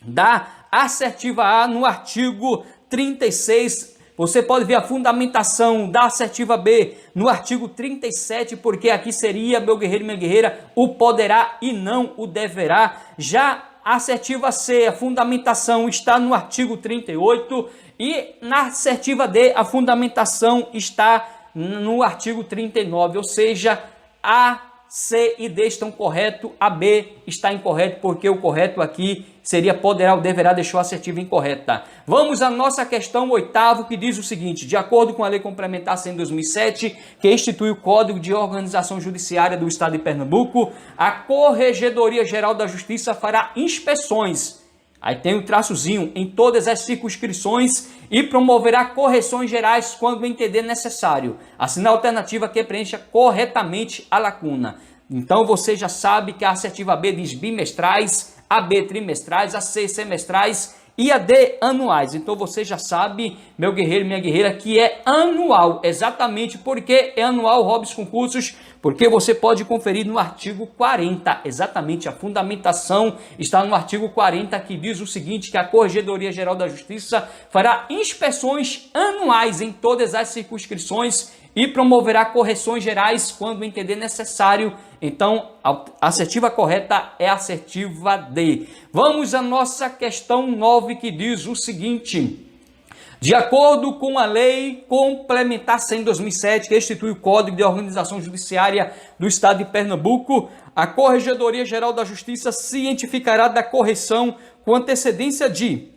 da assertiva A no artigo 36. Você pode ver a fundamentação da assertiva B no artigo 37, porque aqui seria, meu guerreiro e minha guerreira, o poderá e não o deverá. Já a assertiva C, a fundamentação está no artigo 38 e na assertiva D, a fundamentação está no artigo 39, ou seja, A, C e D estão corretos, a B está incorreto, porque o correto aqui seria poderá ou deverá, deixou a assertiva incorreta. Vamos à nossa questão 8ª, que diz o seguinte: de acordo com a Lei Complementar 100/2007, que institui o Código de Organização Judiciária do Estado de Pernambuco, a Corregedoria Geral da Justiça fará inspeções, aí tem o traçozinho, em todas as circunscrições e promoverá correções gerais quando entender necessário. Assinar a alternativa que preencha corretamente a lacuna. Então você já sabe que a assertiva B diz bimestrais, a B trimestrais, a C semestrais e a D anuais. Então você já sabe, meu guerreiro e minha guerreira, que é anual. Exatamente porque é anual, Robson Concursos, porque você pode conferir no artigo 40. Exatamente, a fundamentação está no artigo 40, que diz o seguinte, que a Corregedoria Geral da Justiça fará inspeções anuais em todas as circunscrições e promoverá correções gerais quando entender necessário. Então, a assertiva correta é a assertiva D. Vamos à nossa questão 9, que diz o seguinte: de acordo com a Lei Complementar 100/2007, que institui o Código de Organização Judiciária do Estado de Pernambuco, a Corregedoria Geral da Justiça cientificará da correção com antecedência de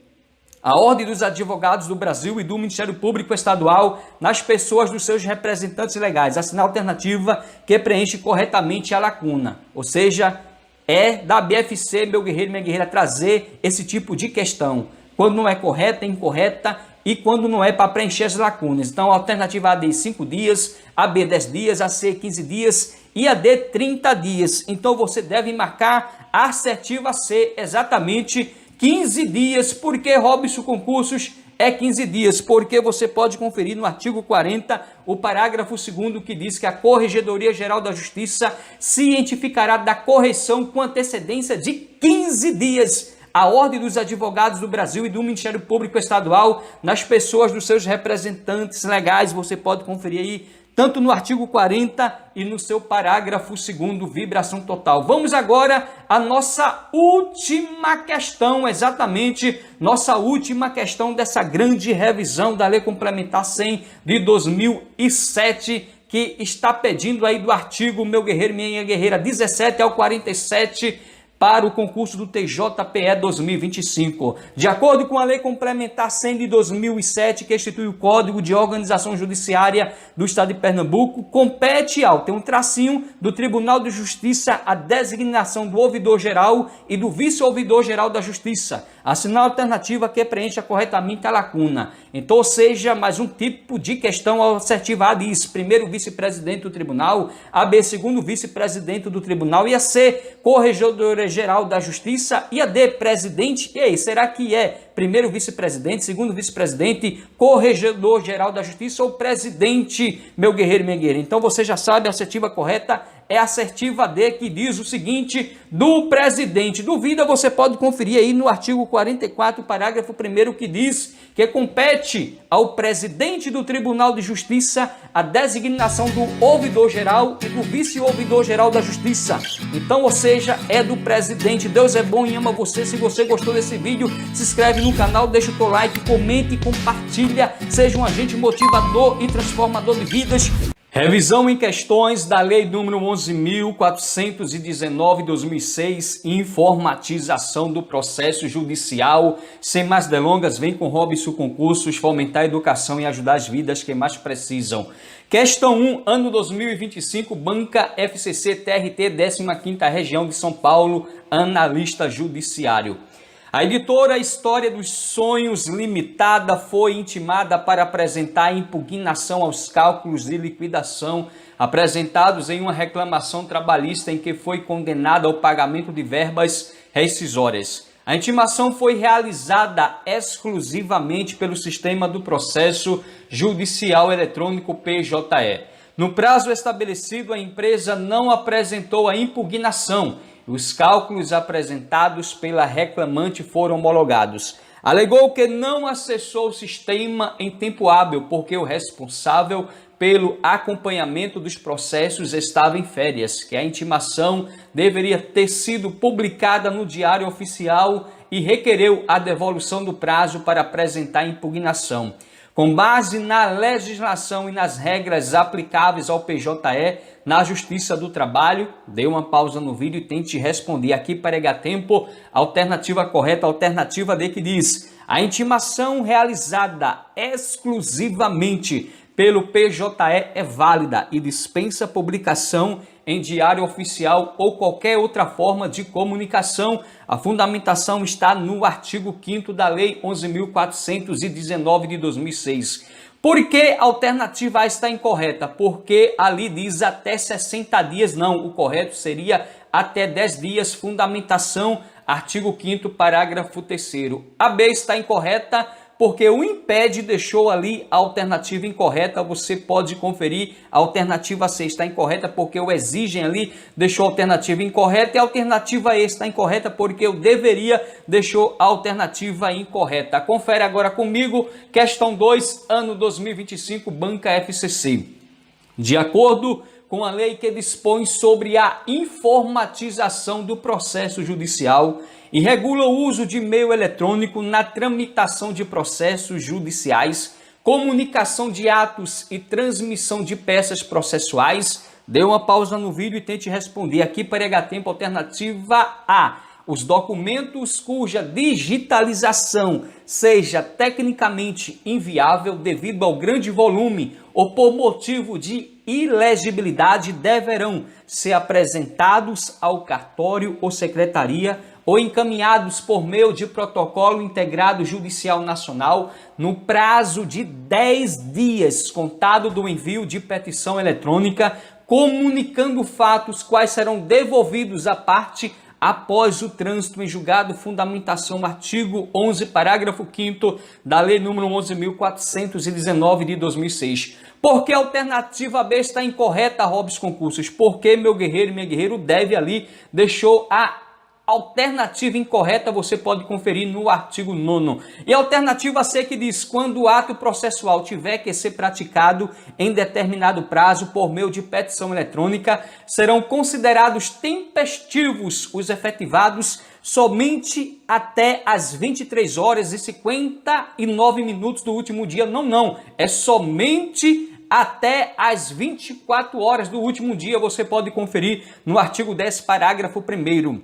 a Ordem dos Advogados do Brasil e do Ministério Público Estadual nas pessoas dos seus representantes legais. Assinar a alternativa que preenche corretamente a lacuna. Ou seja, é da BFC, meu guerreiro e minha guerreira, trazer esse tipo de questão. Quando não é correta, é incorreta, e quando não é para preencher as lacunas. Então, a alternativa A diz 5 dias, a B 10 dias, a C 15 dias e a D 30 dias. Então, você deve marcar a assertiva C exatamente 15 dias. Por que, Robson Concursos, é 15 dias? Porque você pode conferir no artigo 40, o parágrafo 2º, que diz que a Corregedoria Geral da Justiça cientificará da correção com antecedência de 15 dias. A Ordem dos Advogados do Brasil e do Ministério Público Estadual nas pessoas dos seus representantes legais. Você pode conferir aí tanto no artigo 40 e no seu parágrafo 2º, vibração total. Vamos agora à nossa última questão, exatamente, nossa última questão dessa grande revisão da Lei Complementar 100 de 2007, que está pedindo aí do artigo, meu guerreiro e minha guerreira, 17 ao 47, para o concurso do TJPE 2025. De acordo com a Lei Complementar 100 de 2007, que institui o Código de Organização Judiciária do Estado de Pernambuco, compete ao, tem um tracinho, do Tribunal de Justiça a designação do ouvidor-geral e do vice-ouvidor-geral da Justiça. Assinar a alternativa que preencha corretamente a lacuna. Então, ou seja, mais um tipo de questão assertiva. A diz, primeiro vice-presidente do tribunal, a B, segundo vice-presidente do tribunal, e a C, corregedora-geral da Justiça, e a D, presidente. E aí, será que é primeiro vice-presidente, segundo vice-presidente, corregedor-geral da Justiça ou presidente, meu guerreiro e minha guerreira? Então, você já sabe, a assertiva correta é a assertiva D, que diz o seguinte, do presidente. Duvida, você pode conferir aí no artigo 44, parágrafo 1º, que diz que compete ao presidente do Tribunal de Justiça a designação do ouvidor-geral e do vice-ouvidor-geral da Justiça. Então, ou seja, é do presidente. Deus é bom e ama você. Se você gostou desse vídeo, se inscreve no canal, deixa o teu like, comente e compartilha. Seja um agente motivador e transformador de vidas. Revisão em questões da Lei número 11.419/2006, informatização do processo judicial. Sem mais delongas, vem com Robson Concursos, fomentar a educação e ajudar as vidas que mais precisam. Questão 1, ano 2025, Banca FCC TRT, 15ª Região de São Paulo, analista judiciário. A editora História dos Sonhos Limitada foi intimada para apresentar impugnação aos cálculos de liquidação apresentados em uma reclamação trabalhista em que foi condenada ao pagamento de verbas rescisórias. A intimação foi realizada exclusivamente pelo sistema do processo judicial eletrônico PJE. No prazo estabelecido, a empresa não apresentou a impugnação e os cálculos apresentados pela reclamante foram homologados. Alegou que não acessou o sistema em tempo hábil porque o responsável pelo acompanhamento dos processos estava em férias, que a intimação deveria ter sido publicada no Diário Oficial e requereu a devolução do prazo para apresentar a impugnação. Com base na legislação e nas regras aplicáveis ao PJE, na Justiça do Trabalho, dê uma pausa no vídeo e tente responder aqui para ganhar tempo. Alternativa correta, alternativa D, que diz: a intimação realizada exclusivamente pelo PJE é válida e dispensa publicação em Diário Oficial ou qualquer outra forma de comunicação. A fundamentação está no artigo 5º da Lei 11.419 de 2006. Por que a alternativa A está incorreta? Porque ali diz até 60 dias, não, o correto seria até 10 dias, fundamentação, artigo 5º, parágrafo 3º. A B está incorreta porque o INPED deixou ali a alternativa incorreta, você pode conferir. A alternativa C está incorreta porque o exigem ali deixou a alternativa incorreta, e a alternativa E está incorreta porque o deveria deixou a alternativa incorreta. Confere agora comigo, questão 2, ano 2025, banca FCC. De acordo com a lei que dispõe sobre a informatização do processo judicial e regula o uso de meio eletrônico na tramitação de processos judiciais, comunicação de atos e transmissão de peças processuais, dê uma pausa no vídeo e tente responder aqui para ganhar tempo. Alternativa A: os documentos cuja digitalização seja tecnicamente inviável devido ao grande volume ou por motivo de ilegibilidade deverão ser apresentados ao cartório ou secretaria ou encaminhados por meio de protocolo integrado judicial nacional no prazo de 10 dias contado do envio de petição eletrônica, comunicando fatos quais serão devolvidos à parte após o trânsito em julgado. Fundamentação, artigo 11, parágrafo 5º da Lei nº 11.419 de 2006. Por que a alternativa B está incorreta, Robson Concursos? Porque meu guerreiro e minha guerreira, deve ali deixou a alternativa incorreta, você pode conferir no artigo 9º. E a alternativa C, que diz: quando o ato processual tiver que ser praticado em determinado prazo por meio de petição eletrônica, serão considerados tempestivos os efetivados somente até as 23 horas e 59 minutos do último dia. Não, é somente até as 24 horas do último dia. Você pode conferir no artigo 10, parágrafo 1º.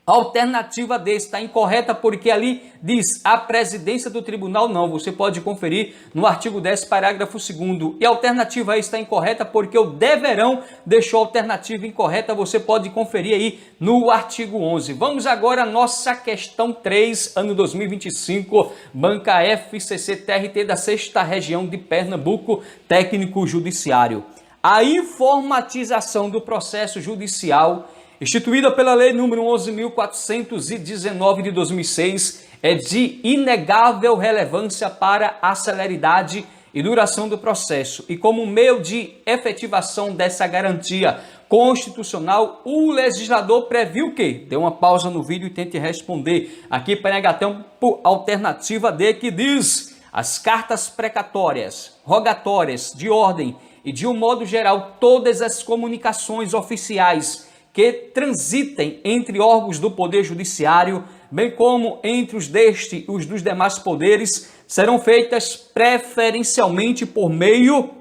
A alternativa D está incorreta porque ali diz a presidência do tribunal. Não, você pode conferir no artigo 10, parágrafo 2º. E a alternativa E está incorreta porque o deverão deixou a alternativa incorreta, você pode conferir aí no artigo 11. Vamos agora à nossa questão 3, ano 2025, banca FCC TRT da 6ª região de Pernambuco, técnico judiciário. A informatização do processo judicial instituída pela Lei nº 11.419 de 2006, é de inegável relevância para a celeridade e duração do processo. E como meio de efetivação dessa garantia constitucional, o legislador previu que... Dê uma pausa no vídeo e tente responder aqui para ganhar tempo. Alternativa D, que diz: as cartas precatórias, rogatórias, de ordem e de um modo geral todas as comunicações oficiais que transitem entre órgãos do Poder Judiciário, bem como entre os deste e os dos demais poderes, serão feitas preferencialmente por meio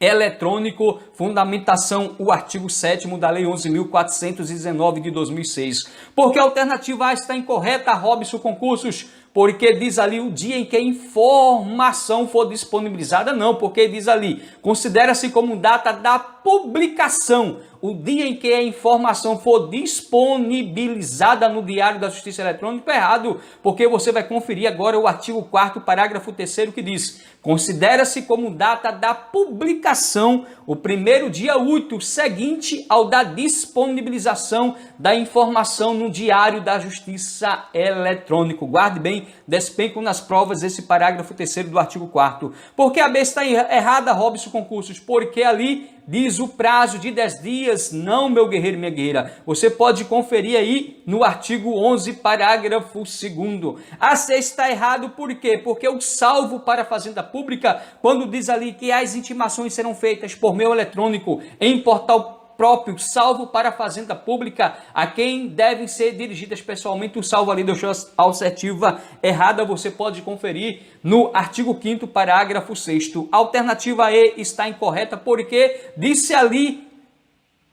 eletrônico. Fundamentação, o artigo 7º da Lei 11.419 de 2006. Porque a alternativa A está incorreta, Robson Concursos? porque diz ali o dia em que a informação for disponibilizada, não, porque diz ali, considera-se como data da publicação, o dia em que a informação for disponibilizada no Diário da Justiça Eletrônica. Errado, porque você vai conferir agora o artigo 4º, parágrafo 3º, que diz: considera-se como data da publicação o primeiro dia útil seguinte ao da disponibilização da informação no Diário da Justiça Eletrônico. Guarde bem, despenco nas provas esse parágrafo 3º do artigo 4º. Por que a B está errada, Robson Concursos? Porque ali diz o prazo de 10 dias. Não, meu guerreiro e minha guerreira. Você pode conferir aí no artigo 11, parágrafo 2º. A C está errado por quê? Porque o salvo para a Fazenda Pública, quando diz ali que as intimações serão feitas por meio eletrônico em portal próprio, salvo para a Fazenda Pública, a quem devem ser dirigidas pessoalmente, o salvo ali deixou a assertiva errada, você pode conferir no artigo 5º, parágrafo 6º. A alternativa E está incorreta, porque disse ali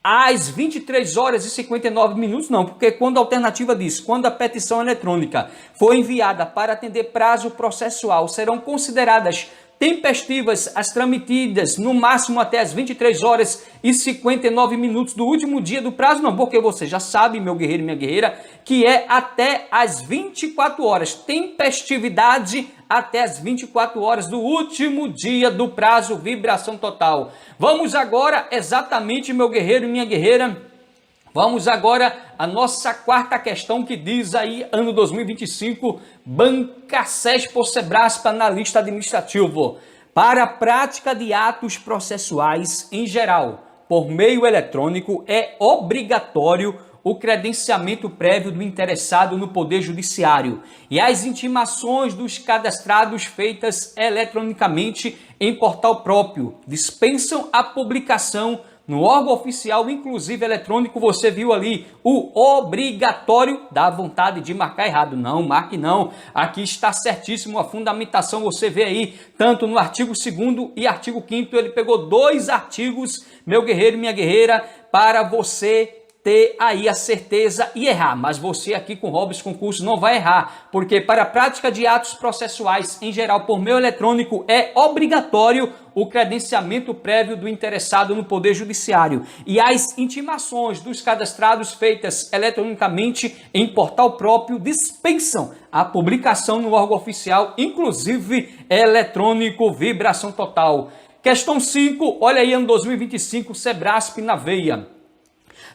às 23 horas e 59 minutos, não, porque quando a alternativa diz, quando a petição eletrônica for enviada para atender prazo processual, serão consideradas tempestivas as tramitidas no máximo até as 23 horas e 59 minutos do último dia do prazo, não, porque você já sabe, meu guerreiro e minha guerreira, que é até as 24 horas, tempestividade até as 24 horas do último dia do prazo, vibração total. Vamos agora, exatamente, meu guerreiro e minha guerreira, vamos agora à nossa quarta questão, que diz aí, ano 2025, banca SES por Sebrasp, analista administrativo. Para a prática de atos processuais em geral, por meio eletrônico, é obrigatório o credenciamento prévio do interessado no Poder Judiciário e as intimações dos cadastrados feitas eletronicamente em portal próprio dispensam a publicação no órgão oficial, inclusive eletrônico. Você viu ali o obrigatório, dá vontade de marcar errado. Não, marque não. Aqui está certíssimo a fundamentação. Você vê aí, tanto no artigo 2º e artigo 5º, ele pegou 2 artigos, meu guerreiro e minha guerreira, para você ter aí a certeza e errar, mas você aqui com Robson Concursos não vai errar, porque para a prática de atos processuais em geral por meio eletrônico é obrigatório o credenciamento prévio do interessado no Poder Judiciário e as intimações dos cadastrados feitas eletronicamente em portal próprio dispensam a publicação no órgão oficial, inclusive eletrônico, vibração total. Questão 5, olha aí, ano 2025, Sebrasp na veia.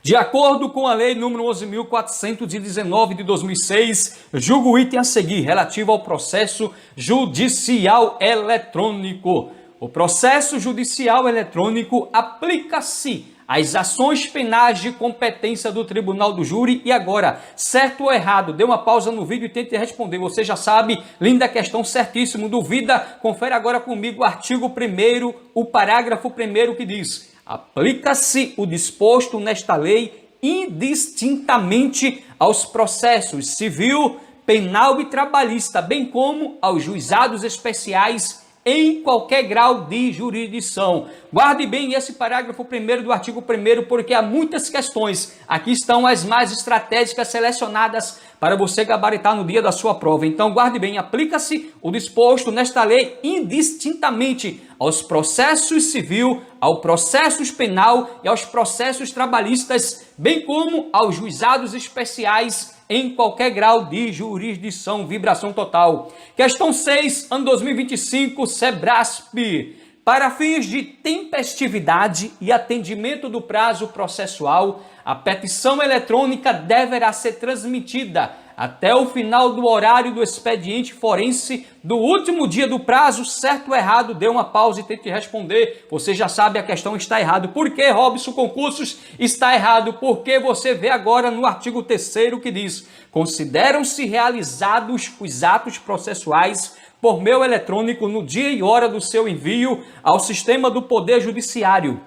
De acordo com a Lei nº 11.419 de 2006, julgo o item a seguir relativo ao processo judicial eletrônico. O processo judicial eletrônico aplica-se às ações penais de competência do Tribunal do Júri. E agora, certo ou errado? Dê uma pausa no vídeo e tente responder. Você já sabe, linda questão, certíssimo. Duvida? Confere agora comigo o artigo 1º, o parágrafo 1º, que diz: aplica-se o disposto nesta lei indistintamente aos processos civil, penal e trabalhista, bem como aos juizados especiais em qualquer grau de jurisdição. Guarde bem esse parágrafo 1º do artigo 1º, porque há muitas questões. Aqui estão as mais estratégicas selecionadas para você gabaritar no dia da sua prova. Então, guarde bem, aplica-se o disposto nesta lei indistintamente aos processos civil, aos processos penal e aos processos trabalhistas, bem como aos juizados especiais em qualquer grau de jurisdição, vibração total. Questão 6, ano 2025, Sebrasp. Para fins de tempestividade e atendimento do prazo processual, a petição eletrônica deverá ser transmitida até o final do horário do expediente forense do último dia do prazo. Certo ou errado? Dê uma pausa e tente responder. Você já sabe, a questão está errada. Por que, Robson Concursos, está errado? Porque você vê agora no artigo 3º que diz: consideram-se realizados os atos processuais por meio eletrônico no dia e hora do seu envio ao sistema do Poder Judiciário,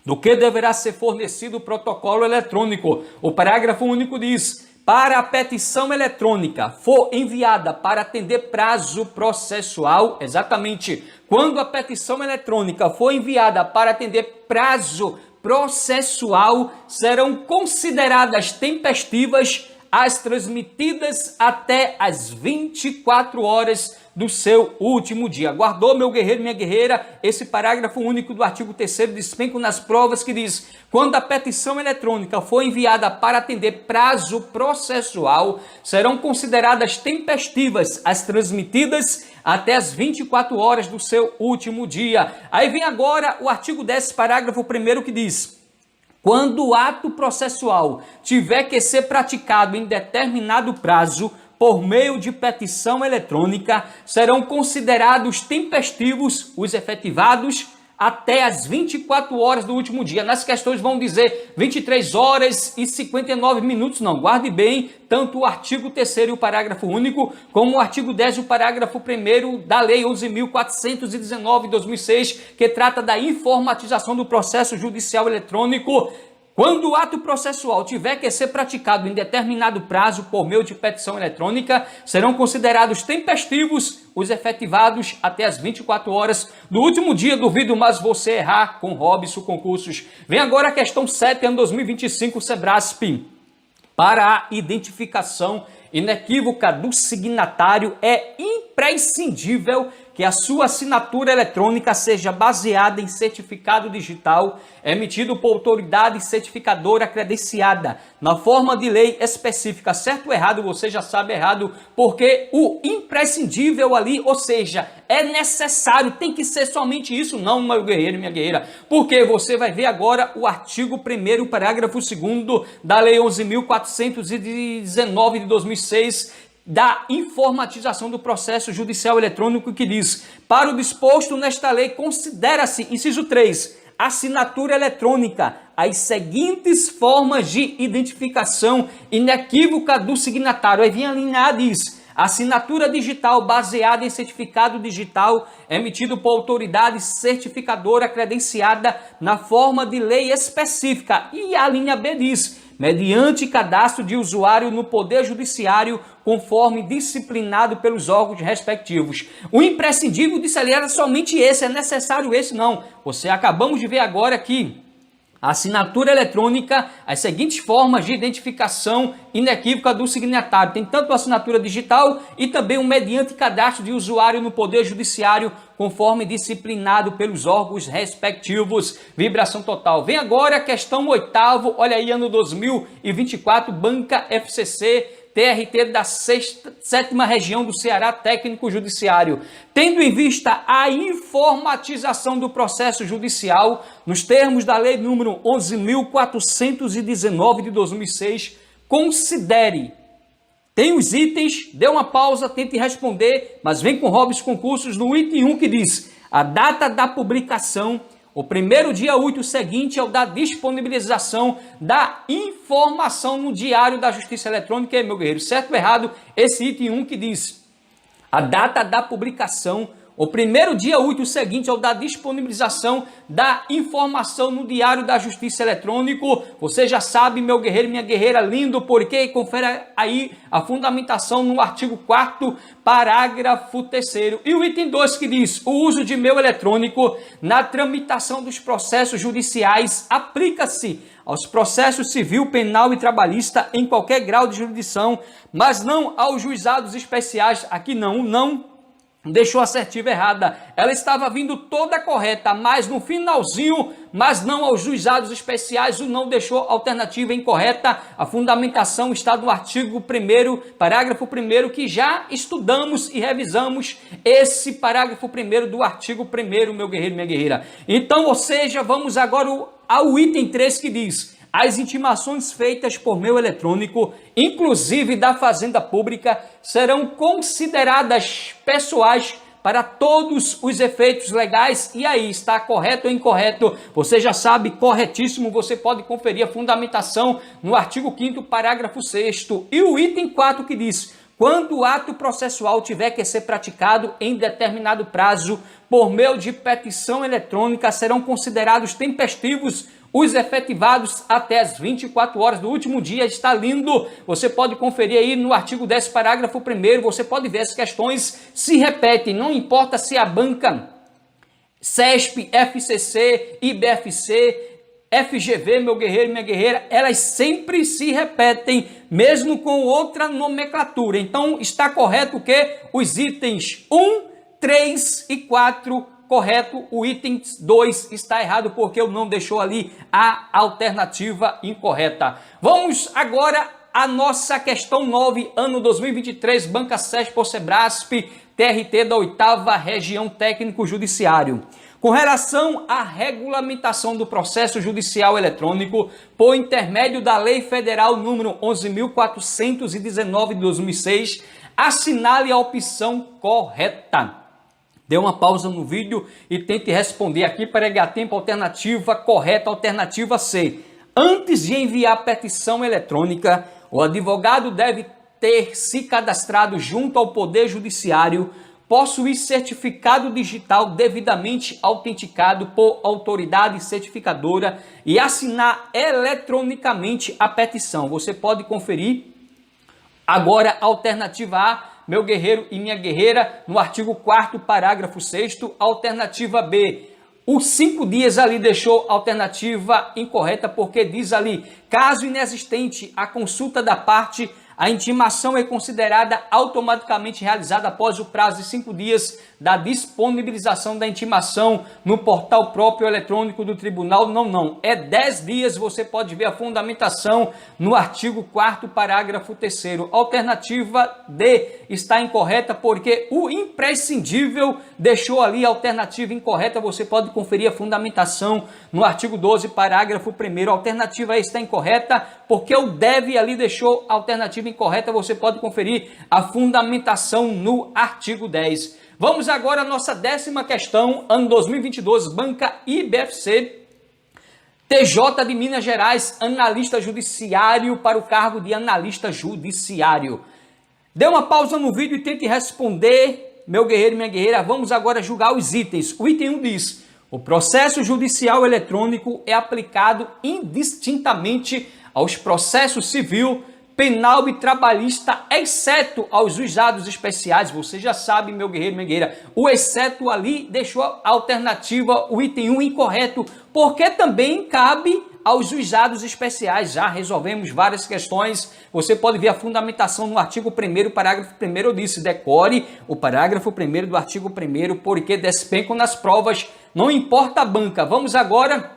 do que deverá ser fornecido o protocolo eletrônico. O parágrafo único diz: para a petição eletrônica for enviada para atender prazo processual, exatamente, quando a petição eletrônica for enviada para atender prazo processual, serão consideradas tempestivas as transmitidas até as 24 horas do seu último dia. Guardou, meu guerreiro, minha guerreira, esse parágrafo único do artigo 3º despenco nas provas que diz: quando a petição eletrônica for enviada para atender prazo processual, serão consideradas tempestivas as transmitidas até as 24 horas do seu último dia. Aí vem agora o artigo 10º, parágrafo 1º que diz: quando o ato processual tiver que ser praticado em determinado prazo, por meio de petição eletrônica, serão considerados tempestivos os efetivados até as 24 horas do último dia. Nas questões vão dizer 23 horas e 59 minutos. Não, guarde bem, tanto o artigo 3º e o parágrafo único, como o artigo 10 e o parágrafo 1º da Lei 11.419 de 2006, que trata da informatização do processo judicial eletrônico. Quando o ato processual tiver que ser praticado em determinado prazo por meio de petição eletrônica, serão considerados tempestivos os efetivados até as 24 horas do último dia. Duvido mais você errar com Robson Concursos. Vem agora a questão 7, ano 2025, Sebrasp. Para a identificação inequívoca do signatário, é imprescindível que a sua assinatura eletrônica seja baseada em certificado digital emitido por autoridade certificadora credenciada, na forma de lei específica. Certo ou errado, você já sabe errado, porque o imprescindível ali, ou seja, é necessário, tem que ser somente isso. Não, meu guerreiro e minha guerreira, porque você vai ver agora o artigo 1º, parágrafo 2º da Lei 11.419 de 2006, da informatização do processo judicial eletrônico, que diz: para o disposto nesta lei, considera-se, inciso 3, assinatura eletrônica, as seguintes formas de identificação inequívoca do signatário. Aí vem a linha A, diz: assinatura digital baseada em certificado digital emitido por autoridade certificadora credenciada na forma de lei específica. E a linha B diz: mediante cadastro de usuário no Poder Judiciário, conforme disciplinado pelos órgãos respectivos. O imprescindível disso ali era somente esse, é necessário esse? Não. Você acabamos de ver agora que a assinatura eletrônica, as seguintes formas de identificação inequívoca do signatário. Tem tanto a assinatura digital e também o mediante cadastro de usuário no Poder Judiciário, conforme disciplinado pelos órgãos respectivos. Vibração total. Vem agora a questão 8º, olha aí, ano 2024, Banca FCC, TRT da 7ª Região do Ceará, técnico judiciário. Tendo em vista a informatização do processo judicial, nos termos da Lei número 11.419 de 2006, considere. Tem os itens, dê uma pausa, tente responder, mas vem com Robson Concursos no item 1 que diz: a data da publicação, o primeiro dia útil seguinte ao da disponibilização da informação no Diário da Justiça Eletrônica. Meu guerreiro, certo ou errado? Esse item 1 que diz: a data da publicação, o primeiro dia útil seguinte ao da disponibilização da informação no Diário da Justiça Eletrônico. Você já sabe, meu guerreiro, minha guerreira, lindo, porque confere aí a fundamentação no artigo 4º, parágrafo 3º. E o item 2 que diz: o uso de e-mail eletrônico na tramitação dos processos judiciais aplica-se aos processos civil, penal e trabalhista em qualquer grau de jurisdição, mas não aos juizados especiais. Aqui não deixou assertiva errada. Ela estava vindo toda correta, mas no finalzinho, mas não aos juizados especiais, o não deixou alternativa incorreta. A fundamentação está no artigo 1º, parágrafo 1º, que já estudamos e revisamos esse parágrafo 1º do artigo 1º, meu guerreiro, minha guerreira. Então, ou seja, vamos agora ao item 3 que diz: as intimações feitas por meio eletrônico, inclusive da Fazenda Pública, serão consideradas pessoais para todos os efeitos legais. E aí, está correto ou incorreto? Você já sabe, corretíssimo. Você pode conferir a fundamentação no artigo 5º, parágrafo 6º. E o item 4 que diz: quando o ato processual tiver que ser praticado em determinado prazo por meio de petição eletrônica, serão considerados tempestivos os efetivados até as 24 horas do último dia. Está lindo. Você pode conferir aí no artigo 10, parágrafo 1º. Você pode ver as questões se repetem. Não importa se a banca CESP, FCC, IBFC, FGV, meu guerreiro e minha guerreira, elas sempre se repetem, mesmo com outra nomenclatura. Então, está correto que os itens 1, 3 e 4, correto. O item 2 está errado porque eu não deixou ali a alternativa incorreta. Vamos agora à nossa questão 9, ano 2023, banca SESP por Sebrasp, TRT da 8ª Região Técnico Judiciário. Com relação à regulamentação do processo judicial eletrônico por intermédio da Lei Federal número 11.419 de 2006, assinale a opção correta. Dê uma pausa no vídeo e tente responder aqui para ganhar tempo. Alternativa correta, alternativa C. Antes de enviar a petição eletrônica, o advogado deve ter se cadastrado junto ao Poder Judiciário, possuir certificado digital devidamente autenticado por autoridade certificadora e assinar eletronicamente a petição. Você pode conferir agora a alternativa A, meu guerreiro e minha guerreira, no artigo 4º, parágrafo 6º, alternativa B. Os 5 dias ali deixou alternativa incorreta porque diz ali, caso inexistente a consulta da parte, a intimação é considerada automaticamente realizada após o prazo de 5 dias da disponibilização da intimação no portal próprio eletrônico do tribunal. Não. É 10 dias, você pode ver a fundamentação no artigo 4º, parágrafo 3º. Alternativa D está incorreta porque o imprescindível deixou ali a alternativa incorreta. Você pode conferir a fundamentação no artigo 12, parágrafo 1º. A alternativa E está incorreta porque o deve ali deixou a alternativa incorreta. Você pode conferir a fundamentação no artigo 10. Vamos agora à nossa 10ª questão, ano 2022, banca IBFC, TJ de Minas Gerais, analista judiciário para o cargo de analista judiciário. Dê uma pausa no vídeo e tente responder, meu guerreiro e minha guerreira. Vamos agora julgar os itens. O item 1 diz, o processo judicial eletrônico é aplicado indistintamente aos processos civil, penal e trabalhista, exceto aos juizados especiais. Você já sabe, meu guerreiro, minha guerreira, o exceto ali deixou a alternativa, o item 1 incorreto, porque também cabe aos juizados especiais. Já resolvemos várias questões. Você pode ver a fundamentação no artigo 1º, parágrafo 1º, eu disse, decore o parágrafo 1º do artigo 1º, porque despencam nas provas, não importa a banca. Vamos agora.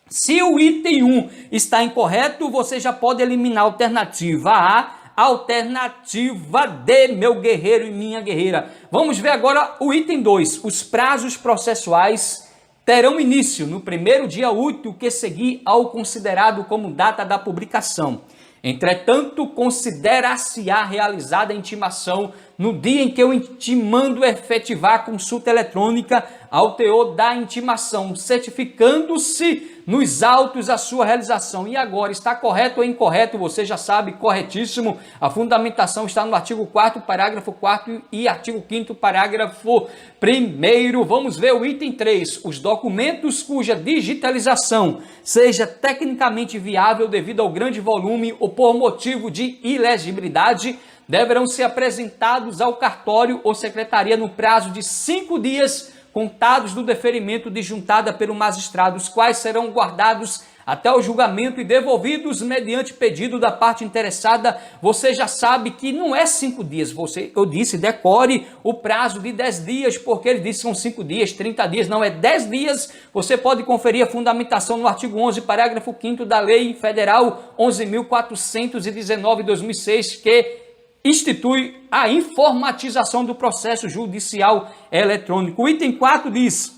Se o item 1 está incorreto, você já pode eliminar a alternativa A, alternativa D, meu guerreiro e minha guerreira. Vamos ver agora o item 2. Os prazos processuais terão início no primeiro dia útil que seguir ao considerado como data da publicação. Entretanto, considera-se-á realizada a intimação no dia em que o intimando efetivar a consulta eletrônica ao teor da intimação, certificando-se nos autos a sua realização. E agora, está correto ou incorreto? Você já sabe, corretíssimo. A fundamentação está no artigo 4º, parágrafo 4º e artigo 5º, parágrafo 1º. Vamos ver o item 3. Os documentos cuja digitalização seja tecnicamente viável devido ao grande volume ou por motivo de ilegibilidade deverão ser apresentados ao cartório ou secretaria no prazo de 5 dias contados do deferimento de juntada pelo magistrado, os quais serão guardados até o julgamento e devolvidos mediante pedido da parte interessada. Você já sabe que não é 5 dias, eu disse, decore o prazo de 10 dias, porque ele disse que são 5 dias, 30 dias, não, é 10 dias. Você pode conferir a fundamentação no artigo 11, parágrafo 5º da Lei Federal 11.419 de 2006, que institui a informatização do processo judicial eletrônico. O item 4 diz,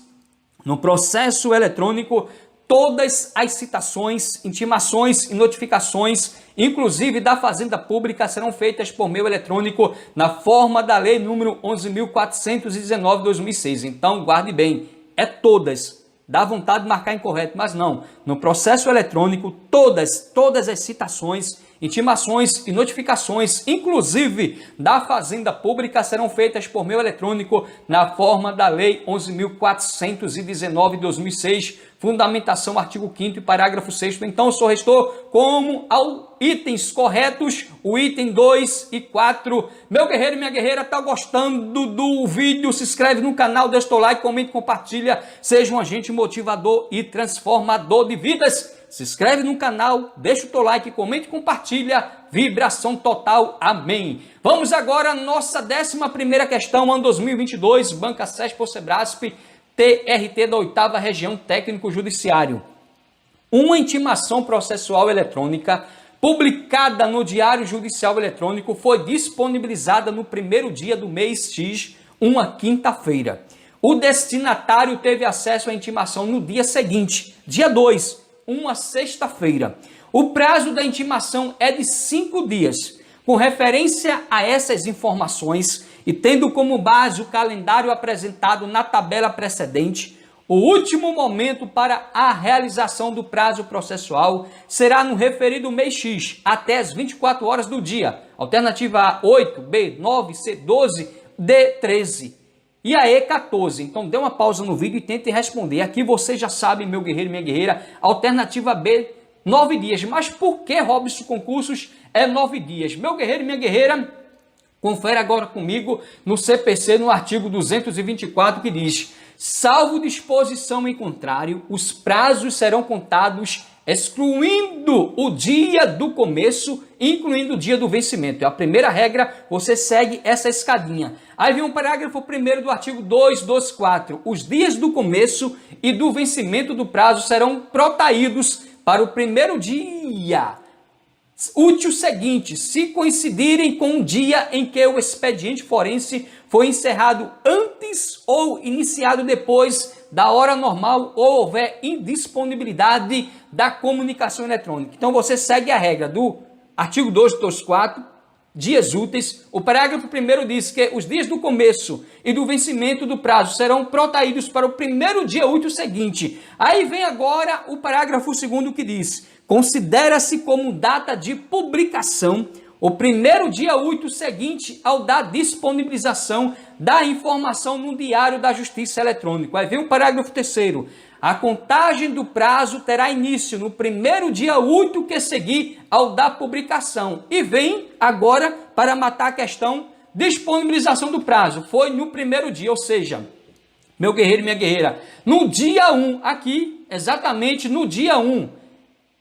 no processo eletrônico, todas as citações, intimações e notificações, inclusive da Fazenda Pública, serão feitas por meio eletrônico na forma da Lei número 11.419 de 2006. Então, guarde bem, é todas. Dá vontade de marcar incorreto, mas não. No processo eletrônico, todas as citações, intimações e notificações, inclusive da Fazenda Pública, serão feitas por meio eletrônico na forma da Lei 11.419 de 2006, fundamentação artigo 5º e parágrafo 6º. Então, só restou como itens corretos, o item 2 e 4. Meu guerreiro e minha guerreira, tá gostando do vídeo? Se inscreve no canal, deixa o like, comente, compartilha, seja um agente motivador e transformador de vidas. se inscreve no canal, deixa o teu like, comente e compartilha. Vibração total, amém. Vamos agora à nossa 11ª questão, ano 2022, Banca SESP ou Sebrasp, TRT da 8ª Região Técnico Judiciário. Uma intimação processual eletrônica publicada no Diário Judicial Eletrônico foi disponibilizada no primeiro dia do mês X, uma quinta-feira. O destinatário teve acesso à intimação no dia seguinte, dia 2, uma sexta-feira. O prazo da intimação é de 5 dias. Com referência a essas informações e tendo como base o calendário apresentado na tabela precedente, o último momento para a realização do prazo processual será no referido mês X, até as 24 horas do dia. Alternativa A, 8, B, 9, C, 12, D, 13. E a E, 14. Então dê uma pausa no vídeo e tente responder. Aqui você já sabe, meu guerreiro e minha guerreira, alternativa B, 9 dias. Mas por que, Robson, concursos é 9 dias? Meu guerreiro e minha guerreira, confere agora comigo no CPC, no artigo 224, que diz: salvo disposição em contrário, os prazos serão contados excluindo o dia do começo, incluindo o dia do vencimento. É a primeira regra, você segue essa escadinha. Aí vem um parágrafo 1º do artigo 224. Os dias do começo e do vencimento do prazo serão protraídos para o primeiro dia útil seguinte, se coincidirem com o dia em que o expediente forense foi encerrado antes ou iniciado depois da hora normal ou houver indisponibilidade da comunicação eletrônica. Então você segue a regra do artigo 224, dias úteis. O parágrafo 1º diz que os dias do começo e do vencimento do prazo serão protraídos para o primeiro dia útil seguinte. Aí vem agora o parágrafo 2º que diz: considera-se como data de publicação o primeiro dia útil seguinte ao da disponibilização da informação no Diário da Justiça Eletrônico. Aí vem o parágrafo 3º. A contagem do prazo terá início no primeiro dia útil que seguir ao da publicação. E vem agora para matar a questão disponibilização do prazo. Foi no primeiro dia, ou seja, meu guerreiro e minha guerreira, no dia 1, aqui, exatamente no dia 1,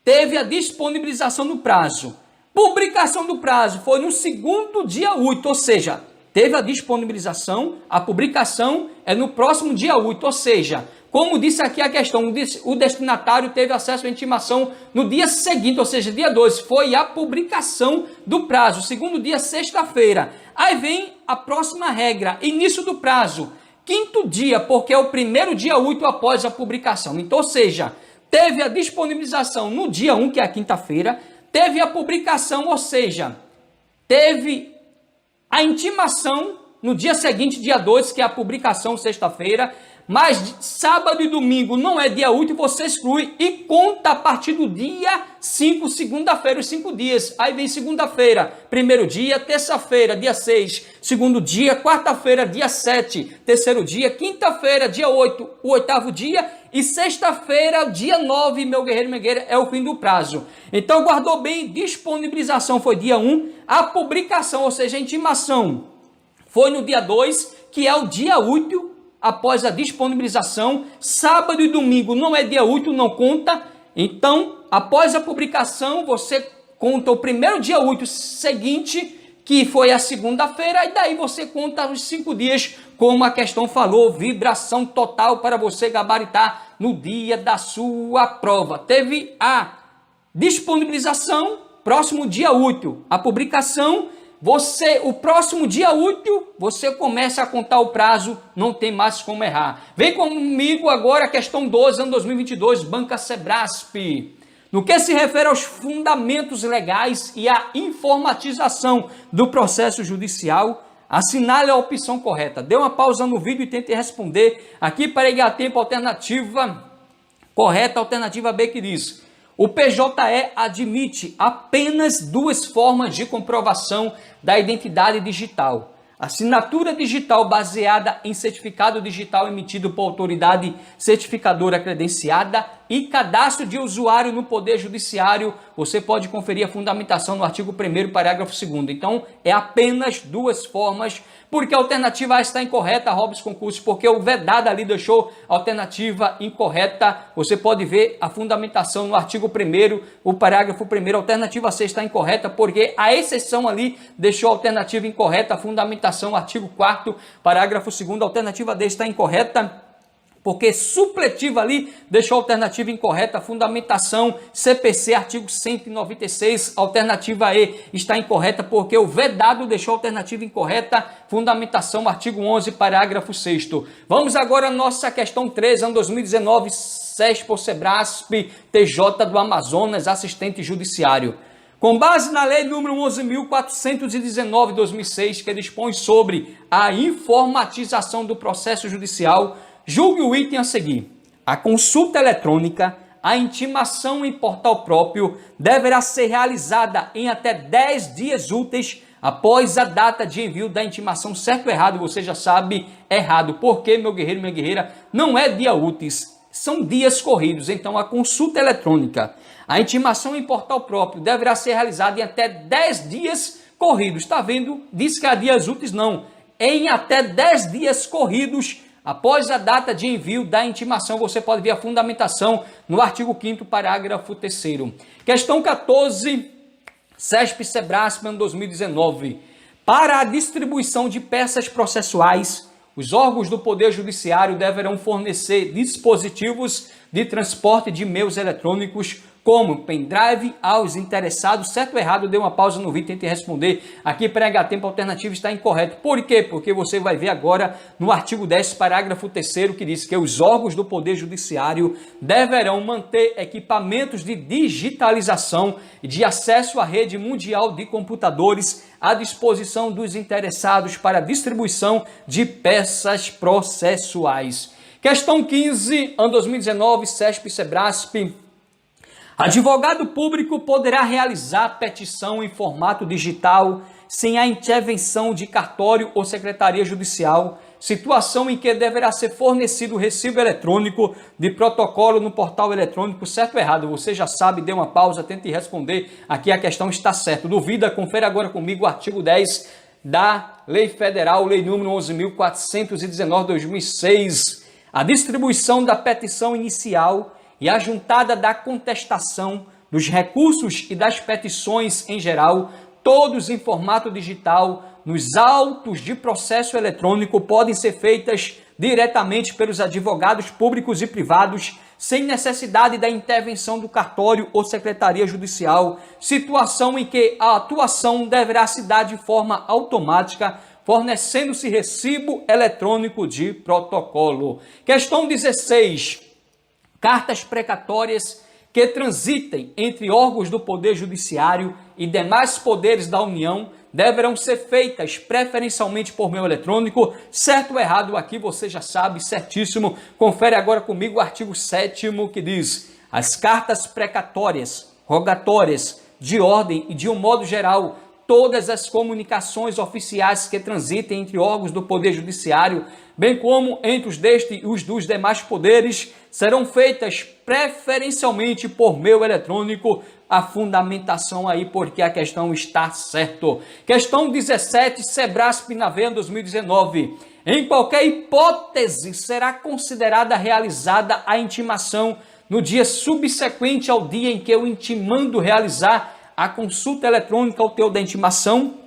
teve a disponibilização do prazo. Publicação do prazo foi no segundo dia útil, ou seja, teve a disponibilização, a publicação é no próximo dia útil, ou seja, como disse aqui a questão, o destinatário teve acesso à intimação no dia seguinte, ou seja, dia 2, foi a publicação do prazo, segundo dia, sexta-feira. Aí vem a próxima regra, início do prazo, quinto dia, porque é o primeiro dia útil após a publicação. Então, ou seja, teve a disponibilização no dia 1, que é a quinta-feira, teve a publicação, ou seja, teve a intimação no dia seguinte, dia 2, que é a publicação, sexta-feira, mas sábado e domingo não é dia útil, você exclui e conta a partir do dia 5, segunda-feira, os 5 dias. Aí vem segunda-feira, primeiro dia, terça-feira, dia 6, segundo dia, quarta-feira, dia 7, terceiro dia, quinta-feira, dia 8, o 8º dia, e sexta-feira, dia 9, meu guerreiro e minha guerreira, é o fim do prazo. Então, guardou bem, disponibilização foi dia 1, a publicação, ou seja, a intimação, foi no dia 2, que é o dia útil após a disponibilização. Sábado e domingo não é dia útil, não conta. Então, após a publicação, você conta o primeiro dia útil seguinte, que foi a segunda-feira, e daí você conta os 5 dias, como a questão falou, vibração total para você gabaritar no dia da sua prova. Teve a disponibilização, próximo dia útil, a publicação, o próximo dia útil, você começa a contar o prazo, não tem mais como errar. Vem comigo agora a questão 12, ano 2022, Banca Sebrasp. No que se refere aos fundamentos legais e à informatização do processo judicial, assinale a opção correta. Dê uma pausa no vídeo e tente responder. Aqui para ganhar tempo, alternativa correta, alternativa B, que diz: o PJE admite apenas 2 formas de comprovação da identidade digital: assinatura digital baseada em certificado digital emitido por autoridade certificadora credenciada e cadastro de usuário no Poder Judiciário, você pode conferir a fundamentação no artigo 1º, parágrafo 2º. Então, é apenas duas formas, porque a alternativa A está incorreta, Robson Concurso, porque o vedado ali deixou a alternativa incorreta. Você pode ver a fundamentação no artigo 1º, o parágrafo 1º, a alternativa C está incorreta, porque a exceção ali deixou a alternativa incorreta, a fundamentação, artigo 4º, parágrafo 2º, a alternativa D está incorreta, porque supletiva ali deixou a alternativa incorreta, fundamentação CPC, artigo 196, alternativa E está incorreta, porque o vedado deixou a alternativa incorreta, fundamentação, artigo 11, parágrafo 6º. Vamos agora à nossa questão 13, ano 2019, CESP-Sebrasp, TJ do Amazonas, assistente judiciário. Com base na lei número 11.419 de 2006, que dispõe sobre a informatização do processo judicial, julgue o item a seguir. A consulta eletrônica, a intimação em portal próprio, deverá ser realizada em até 10 dias úteis após a data de envio da intimação. Certo ou errado? Você já sabe, errado. Por quê, meu guerreiro, minha guerreira? Não é dia úteis, são dias corridos. Então, a consulta eletrônica, a intimação em portal próprio, deverá ser realizada em até 10 dias corridos. Está vendo? Diz que há dias úteis, não. Em até 10 dias corridos após a data de envio da intimação. Você pode ver a fundamentação no artigo 5º, parágrafo 3º. Questão 14, CESP-Sebrasp, ano 2019. Para a distribuição de peças processuais, os órgãos do Poder Judiciário deverão fornecer dispositivos de transporte de meios eletrônicos, como pendrive, aos interessados. Certo ou errado? Dê uma pausa no vídeo, tente responder. Aqui para ganhar tempo, a alternativa está incorreta. Por quê? Porque você vai ver agora no artigo 10, parágrafo 3º, que diz que os órgãos do Poder Judiciário deverão manter equipamentos de digitalização e de acesso à rede mundial de computadores à disposição dos interessados para a distribuição de peças processuais. Questão 15, ano 2019, CESP-Sebrasp. Advogado público poderá realizar petição em formato digital sem a intervenção de cartório ou secretaria judicial, situação em que deverá ser fornecido recibo eletrônico de protocolo no portal eletrônico. Certo ou errado? Você já sabe, dê uma pausa, tente responder. Aqui a questão está certa. Duvida? Confere agora comigo o artigo 10 da Lei Federal, Lei número 11.419 de 2006. A distribuição da petição inicial e a juntada da contestação dos recursos e das petições em geral, todos em formato digital, nos autos de processo eletrônico, podem ser feitas diretamente pelos advogados públicos e privados, sem necessidade da intervenção do cartório ou secretaria judicial, situação em que a atuação deverá se dar de forma automática, fornecendo-se recibo eletrônico de protocolo. Questão 16. Cartas precatórias que transitem entre órgãos do Poder Judiciário e demais poderes da União deverão ser feitas preferencialmente por meio eletrônico. Certo ou errado? Aqui você já sabe, certíssimo. Confere agora comigo o artigo 7º, que diz: as cartas precatórias, rogatórias, de ordem e de um modo geral, todas as comunicações oficiais que transitem entre órgãos do Poder Judiciário, bem como entre os deste e os dos demais poderes, serão feitas preferencialmente por meio eletrônico. A fundamentação aí, porque a questão está certa. Questão 17, Sebrasp-Naveia 2019. Em qualquer hipótese, será considerada realizada a intimação no dia subsequente ao dia em que o intimando realizar a consulta eletrônica ao teor da intimação.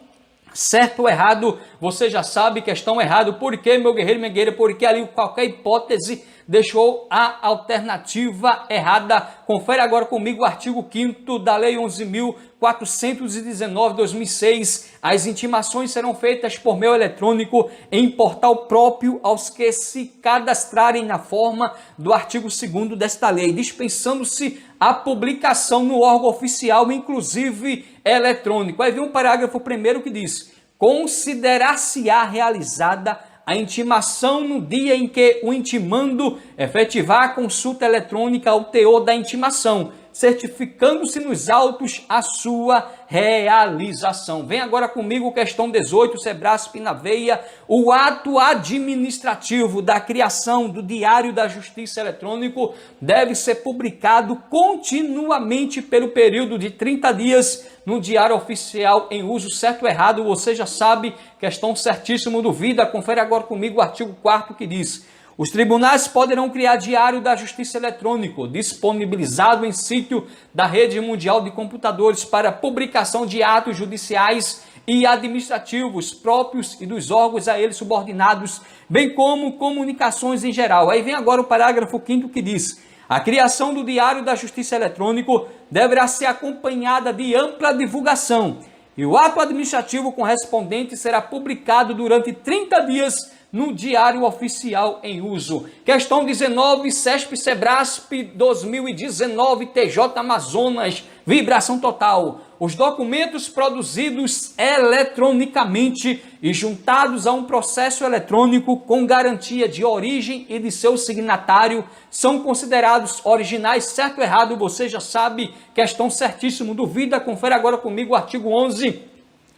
Certo ou errado? Você já sabe, questão errado. Por quê, meu guerreiro, minha guerreira? Porque ali qualquer hipótese deixou a alternativa errada. Confere agora comigo o artigo 5º da Lei 11.419 de 2006. As intimações serão feitas por meio eletrônico em portal próprio aos que se cadastrarem na forma do artigo 2º desta lei, dispensando-se a publicação no órgão oficial, inclusive eletrônico. Aí vem um parágrafo 1º que diz: considerar-se-á realizada a intimação no dia em que o intimando efetivar a consulta eletrônica ao teor da intimação, certificando-se nos autos a sua realização. Vem agora comigo, questão 18, Sebrasp na veia. O ato administrativo da criação do Diário da Justiça Eletrônico deve ser publicado continuamente pelo período de 30 dias no Diário Oficial em uso. Certo ou errado, você já sabe, questão certíssimo, duvida, confere agora comigo o artigo 4º que diz: os tribunais poderão criar Diário da Justiça Eletrônico, disponibilizado em sítio da rede mundial de computadores para publicação de atos judiciais e administrativos próprios e dos órgãos a eles subordinados, bem como comunicações em geral. Aí vem agora o parágrafo 5º que diz: a criação do Diário da Justiça Eletrônico deverá ser acompanhada de ampla divulgação e o ato administrativo correspondente será publicado durante 30 dias no Diário Oficial em uso. Questão 19, CESP-Sebrasp 2019, TJ Amazonas, vibração total. Os documentos produzidos eletronicamente e juntados a um processo eletrônico com garantia de origem e de seu signatário são considerados originais. Certo ou errado, você já sabe, questão certíssimo, duvida, confere agora comigo o artigo 11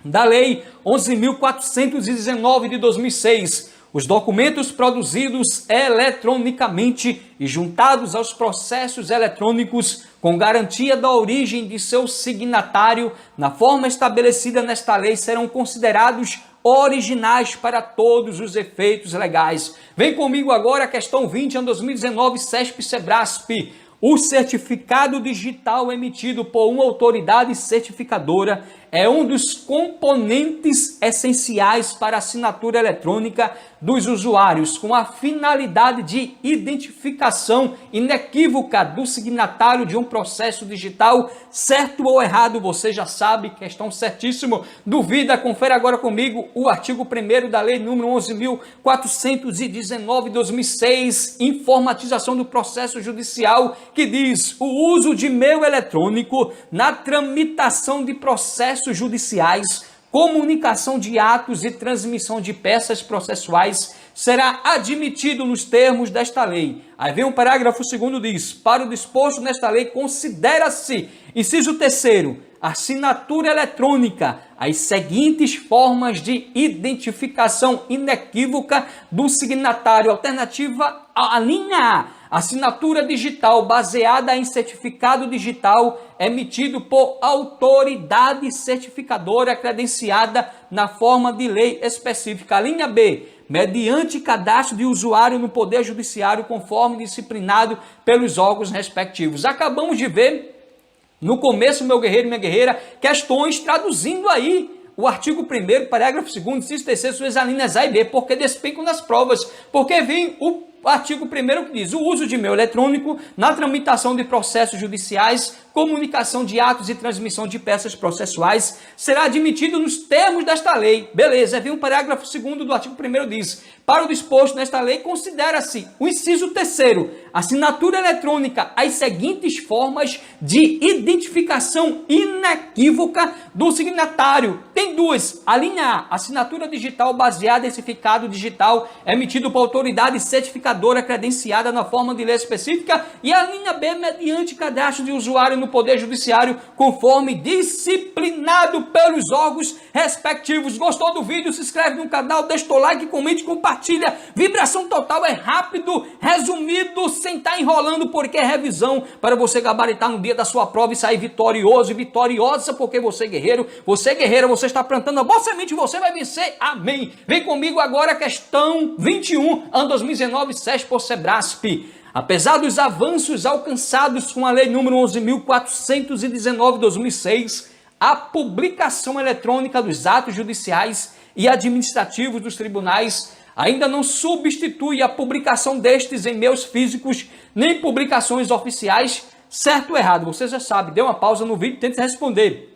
da Lei 11.419 de 2006. Os documentos produzidos eletronicamente e juntados aos processos eletrônicos com garantia da origem de seu signatário na forma estabelecida nesta lei serão considerados originais para todos os efeitos legais. Vem comigo agora a questão 20, ano 2019, CESP-Sebrasp. O certificado digital emitido por uma autoridade certificadora é um dos componentes essenciais para a assinatura eletrônica dos usuários, com a finalidade de identificação inequívoca do signatário de um processo digital. Certo ou errado, você já sabe, questão certíssimo. Duvida, confere agora comigo o artigo 1º da Lei número 11.419 de 2006, informatização do processo judicial, que diz: o uso de meio eletrônico na tramitação de processos judiciais, comunicação de atos e transmissão de peças processuais será admitido nos termos desta lei. Aí vem o parágrafo 2º, diz: para o disposto nesta lei considera-se, inciso 3º, assinatura eletrônica, as seguintes formas de identificação inequívoca do signatário. Alternativa a linha A: assinatura digital baseada em certificado digital emitido por autoridade certificadora credenciada na forma de lei específica. A linha B: mediante cadastro de usuário no Poder Judiciário conforme disciplinado pelos órgãos respectivos. Acabamos de ver no começo, meu guerreiro e minha guerreira, questões traduzindo aí o artigo 1º, parágrafo 2º, inciso 3º, suas alíneas A e B, porque despencam nas provas, porque vem o artigo 1º que diz: o uso de meio eletrônico na tramitação de processos judiciais, comunicação de atos e transmissão de peças processuais será admitido nos termos desta lei. Beleza, vem o parágrafo 2º do artigo 1º diz: para o disposto nesta lei considera-se o inciso 3º, assinatura eletrônica, as seguintes formas de identificação inequívoca do signatário. Tem duas: a linha A: assinatura digital baseada em certificado digital emitido por autoridade certificadora credenciada na forma de lei específica, e a linha B: mediante cadastro de usuário no Poder Judiciário conforme disciplinado pelos órgãos respectivos. Gostou do vídeo? Se inscreve no canal, deixa o like, comente, compartilha. Vibração total é rápido, resumido, sem estar enrolando, porque é revisão para você gabaritar no dia da sua prova e sair vitorioso e vitoriosa, porque você guerreiro, você guerreira, você está plantando a boa semente e você vai vencer. Amém. Vem comigo agora, questão 21, ano 2019, CESP-Sebrasp. Apesar dos avanços alcançados com a Lei número 11.419 de 2006, a publicação eletrônica dos atos judiciais e administrativos dos tribunais ainda não substitui a publicação destes em meios físicos, nem publicações oficiais. Certo ou errado? Você já sabe, dê uma pausa no vídeo e tente responder.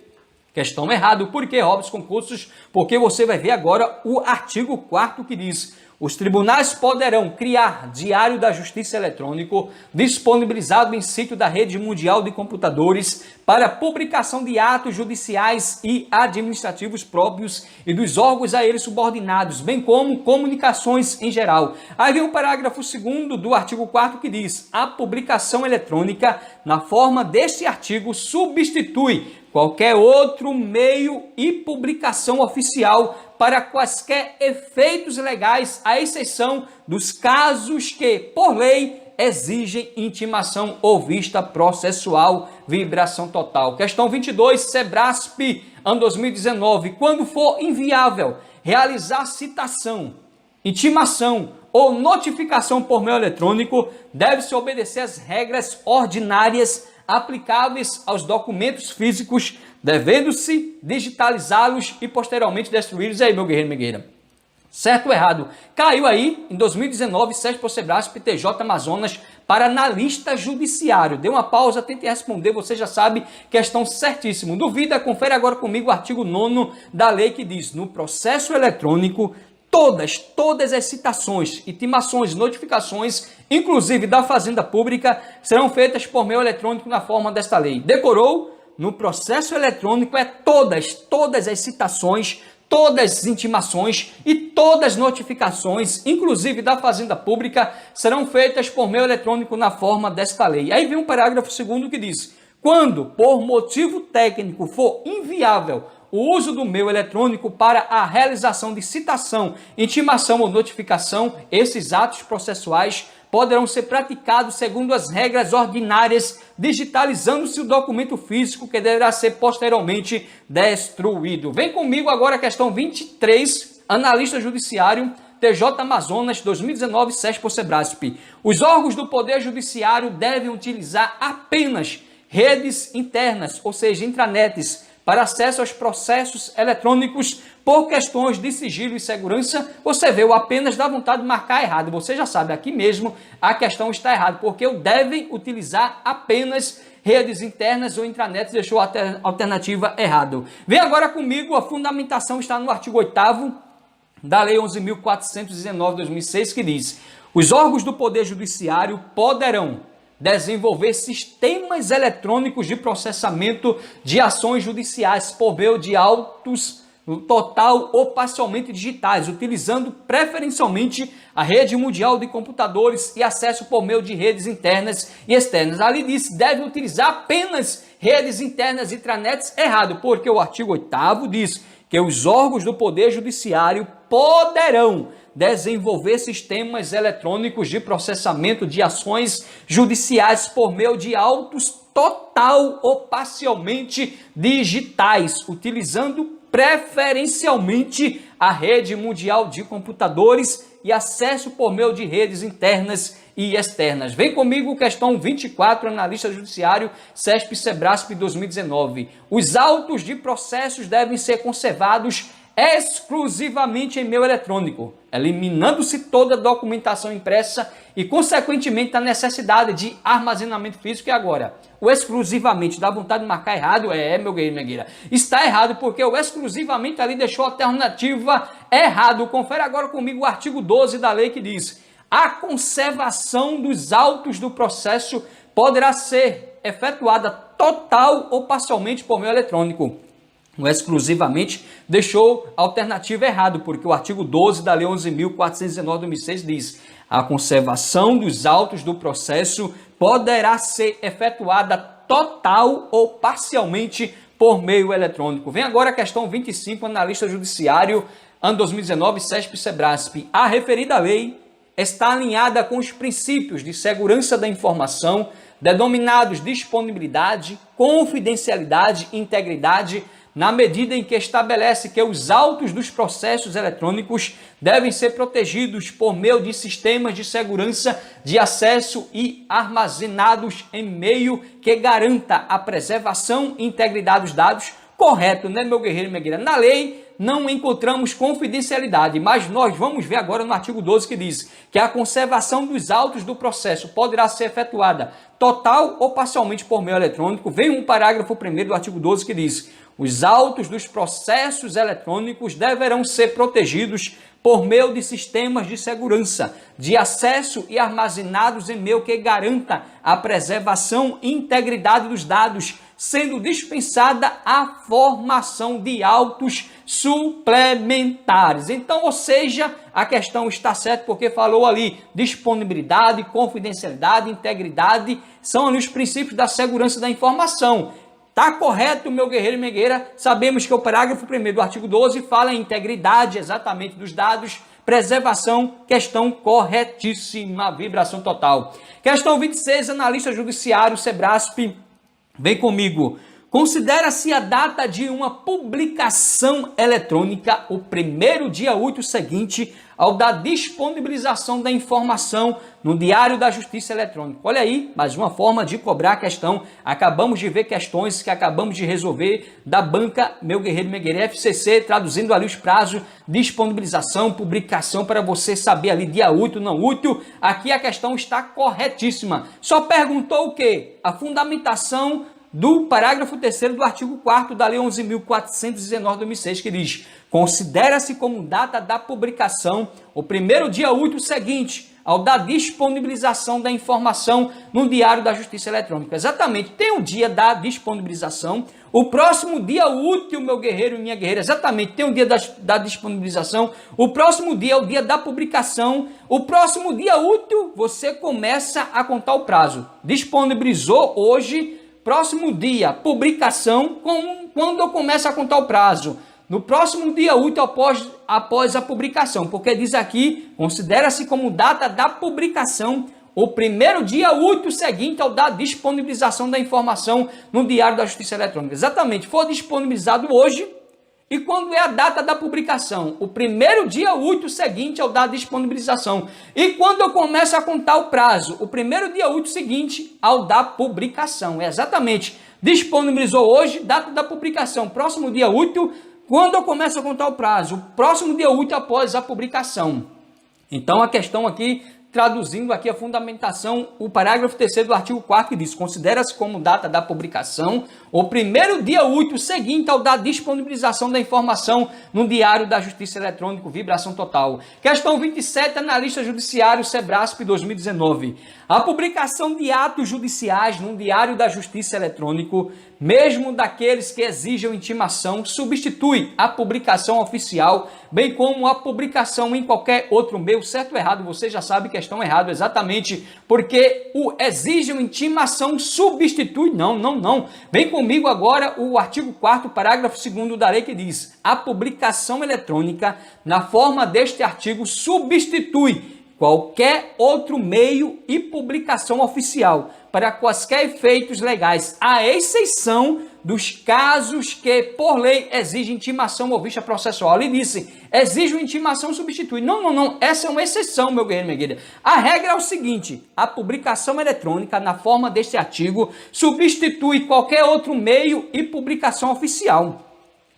Questão errado. Por que, Robson Concursos? Porque você vai ver agora o artigo 4º que diz: Os tribunais poderão criar Diário da Justiça Eletrônico, disponibilizado em sítio da Rede Mundial de Computadores, para publicação de atos judiciais e administrativos próprios e dos órgãos a eles subordinados, bem como comunicações em geral. Aí vem o parágrafo 2º do artigo 4º que diz: a publicação eletrônica, na forma deste artigo, substitui qualquer outro meio e publicação oficial para quaisquer efeitos legais, à exceção dos casos que, por lei, exigem intimação ou vista processual, vibração total. Questão 22, Sebrasp, ano 2019. Quando for inviável realizar citação, intimação ou notificação por meio eletrônico, deve-se obedecer às regras ordinárias aplicáveis aos documentos físicos, devendo-se digitalizá-los e posteriormente destruí-los. E aí, meu guerreiro, minha guerreira, certo ou errado? Caiu aí, em 2019, SESP Sebrasp TJ Amazonas para analista judiciário. Dê uma pausa, tente responder, você já sabe, questão certíssimo. Duvida? Confere agora comigo o artigo 9º da lei que diz: no processo eletrônico, todas as citações, intimações, notificações, inclusive da Fazenda Pública, serão feitas por meio eletrônico na forma desta lei. Decorou? No processo eletrônico é todas as citações, todas as intimações e todas as notificações, inclusive da Fazenda Pública, serão feitas por meio eletrônico na forma desta lei. Aí vem um parágrafo 2º que diz: quando, por motivo técnico, for inviável o uso do meio eletrônico para a realização de citação, intimação ou notificação, esses atos processuais poderão ser praticados segundo as regras ordinárias, digitalizando-se o documento físico que deverá ser posteriormente destruído. Vem comigo agora a questão 23, analista judiciário, TJ Amazonas, 2019, SESP Sebrasp. Os órgãos do Poder Judiciário devem utilizar apenas redes internas, ou seja, intranets, para acesso aos processos eletrônicos por questões de sigilo e segurança. Você vê, o apenas dá vontade de marcar errado. Você já sabe, aqui mesmo a questão está errada, porque o devem utilizar apenas redes internas ou intranets, deixou a alternativa errado. Vem agora comigo, a fundamentação está no artigo 8º da Lei 11.419/2006, que diz: os órgãos do Poder Judiciário poderão desenvolver sistemas eletrônicos de processamento de ações judiciais por meio de autos total ou parcialmente digitais, utilizando preferencialmente a rede mundial de computadores e acesso por meio de redes internas e externas. Ali diz, deve utilizar apenas redes internas e intranets. Errado, porque o artigo 8º diz que os órgãos do Poder Judiciário poderão desenvolver sistemas eletrônicos de processamento de ações judiciais por meio de autos total ou parcialmente digitais, utilizando preferencialmente a rede mundial de computadores e acesso por meio de redes internas e externas. Vem comigo, questão 24, analista judiciário, SESP Sebrasp 2019. Os autos de processos devem ser conservados exclusivamente em meio eletrônico, eliminando-se toda a documentação impressa e, consequentemente, a necessidade de armazenamento físico. E agora, o exclusivamente, dá vontade de marcar errado? Meu guerreiro, minha guerreira, está errado, porque o exclusivamente ali deixou a alternativa errado. Confere agora comigo o artigo 12 da lei que diz: a conservação dos autos do processo poderá ser efetuada total ou parcialmente por meio eletrônico. O exclusivamente deixou a alternativa errado, porque o artigo 12 da Lei 11.419/2006 diz: a conservação dos autos do processo poderá ser efetuada total ou parcialmente por meio eletrônico. Vem agora a questão 25, analista judiciário, ano 2019, SESP Sebrasp. A referida lei está alinhada com os princípios de segurança da informação, denominados disponibilidade, confidencialidade e integridade, na medida em que estabelece que os autos dos processos eletrônicos devem ser protegidos por meio de sistemas de segurança de acesso e armazenados em meio que garanta a preservação e integridade dos dados. Correto, né, meu guerreiro e minha guerreira? Na lei não encontramos confidencialidade, mas nós vamos ver agora no artigo 12 que diz que a conservação dos autos do processo poderá ser efetuada total ou parcialmente por meio eletrônico. Vem um parágrafo 1º do artigo 12 que diz: os autos dos processos eletrônicos deverão ser protegidos por meio de sistemas de segurança de acesso e armazenados em meio que garanta a preservação e integridade dos dados, sendo dispensada a formação de autos suplementares. Então, ou seja, a questão está certa porque falou ali disponibilidade, confidencialidade, integridade, são ali os princípios da segurança da informação. Tá correto, meu guerreiro e minha guerreira? Sabemos que o parágrafo 1º do artigo 12 fala em integridade exatamente dos dados, preservação, questão corretíssima, vibração total. Questão 26, analista judiciário, Sebrasp, vem comigo. Considera-se a data de uma publicação eletrônica o primeiro dia útil seguinte ao da disponibilização da informação no Diário da Justiça Eletrônica. Olha aí, mais uma forma de cobrar a questão. Acabamos de ver questões que acabamos de resolver da banca Meu Guerreiro, Minha Guerreira, FCC, traduzindo ali os prazos, disponibilização, publicação, para você saber ali dia útil, não útil. Aqui a questão está corretíssima. Só perguntou o quê? A fundamentação do parágrafo 3º do artigo 4º da Lei 11.419 de 2006, que diz: considera-se como data da publicação o primeiro dia útil seguinte ao da disponibilização da informação no Diário da Justiça Eletrônica. Exatamente, tem o dia da disponibilização, o próximo dia útil, meu guerreiro e minha guerreira, exatamente, tem o dia da disponibilização, o próximo dia é o dia da publicação, o próximo dia útil você começa a contar o prazo. Disponibilizou hoje, próximo dia, publicação, quando eu começo a contar o prazo? No próximo dia útil após a publicação, porque diz aqui, considera-se como data da publicação o primeiro dia útil seguinte ao da disponibilização da informação no Diário da Justiça Eletrônica. Exatamente, for disponibilizado hoje. E quando é a data da publicação? O primeiro dia útil seguinte ao da disponibilização. E quando eu começo a contar o prazo? O primeiro dia útil seguinte ao da publicação. É exatamente, disponibilizou hoje, data da publicação. Próximo dia útil, quando eu começo a contar o prazo? O próximo dia útil após a publicação. Então a questão aqui, traduzindo aqui a fundamentação, o parágrafo 3º do artigo 4º que diz: considera-se como data da publicação o primeiro dia útil seguinte ao da disponibilização da informação no Diário da Justiça Eletrônica, vibração total. Questão 27, analista judiciário, Sebrasp 2019. A publicação de atos judiciais no Diário da Justiça Eletrônico, mesmo daqueles que exijam intimação, substitui a publicação oficial, bem como a publicação em qualquer outro meio. Certo ou errado? Você já sabe que estão errado, exatamente, porque o exijam intimação substitui. Não. Vem comigo agora o artigo 4º, parágrafo 2º da lei, que diz: a publicação eletrônica, na forma deste artigo, substitui qualquer outro meio e publicação oficial para quaisquer efeitos legais, à exceção dos casos que, por lei, exigem intimação ou vista processual. Ele disse, exige intimação, substitui. Não. Essa é uma exceção, meu guerreiro, minha guerreira. A regra é o seguinte: a publicação eletrônica, na forma deste artigo, substitui qualquer outro meio e publicação oficial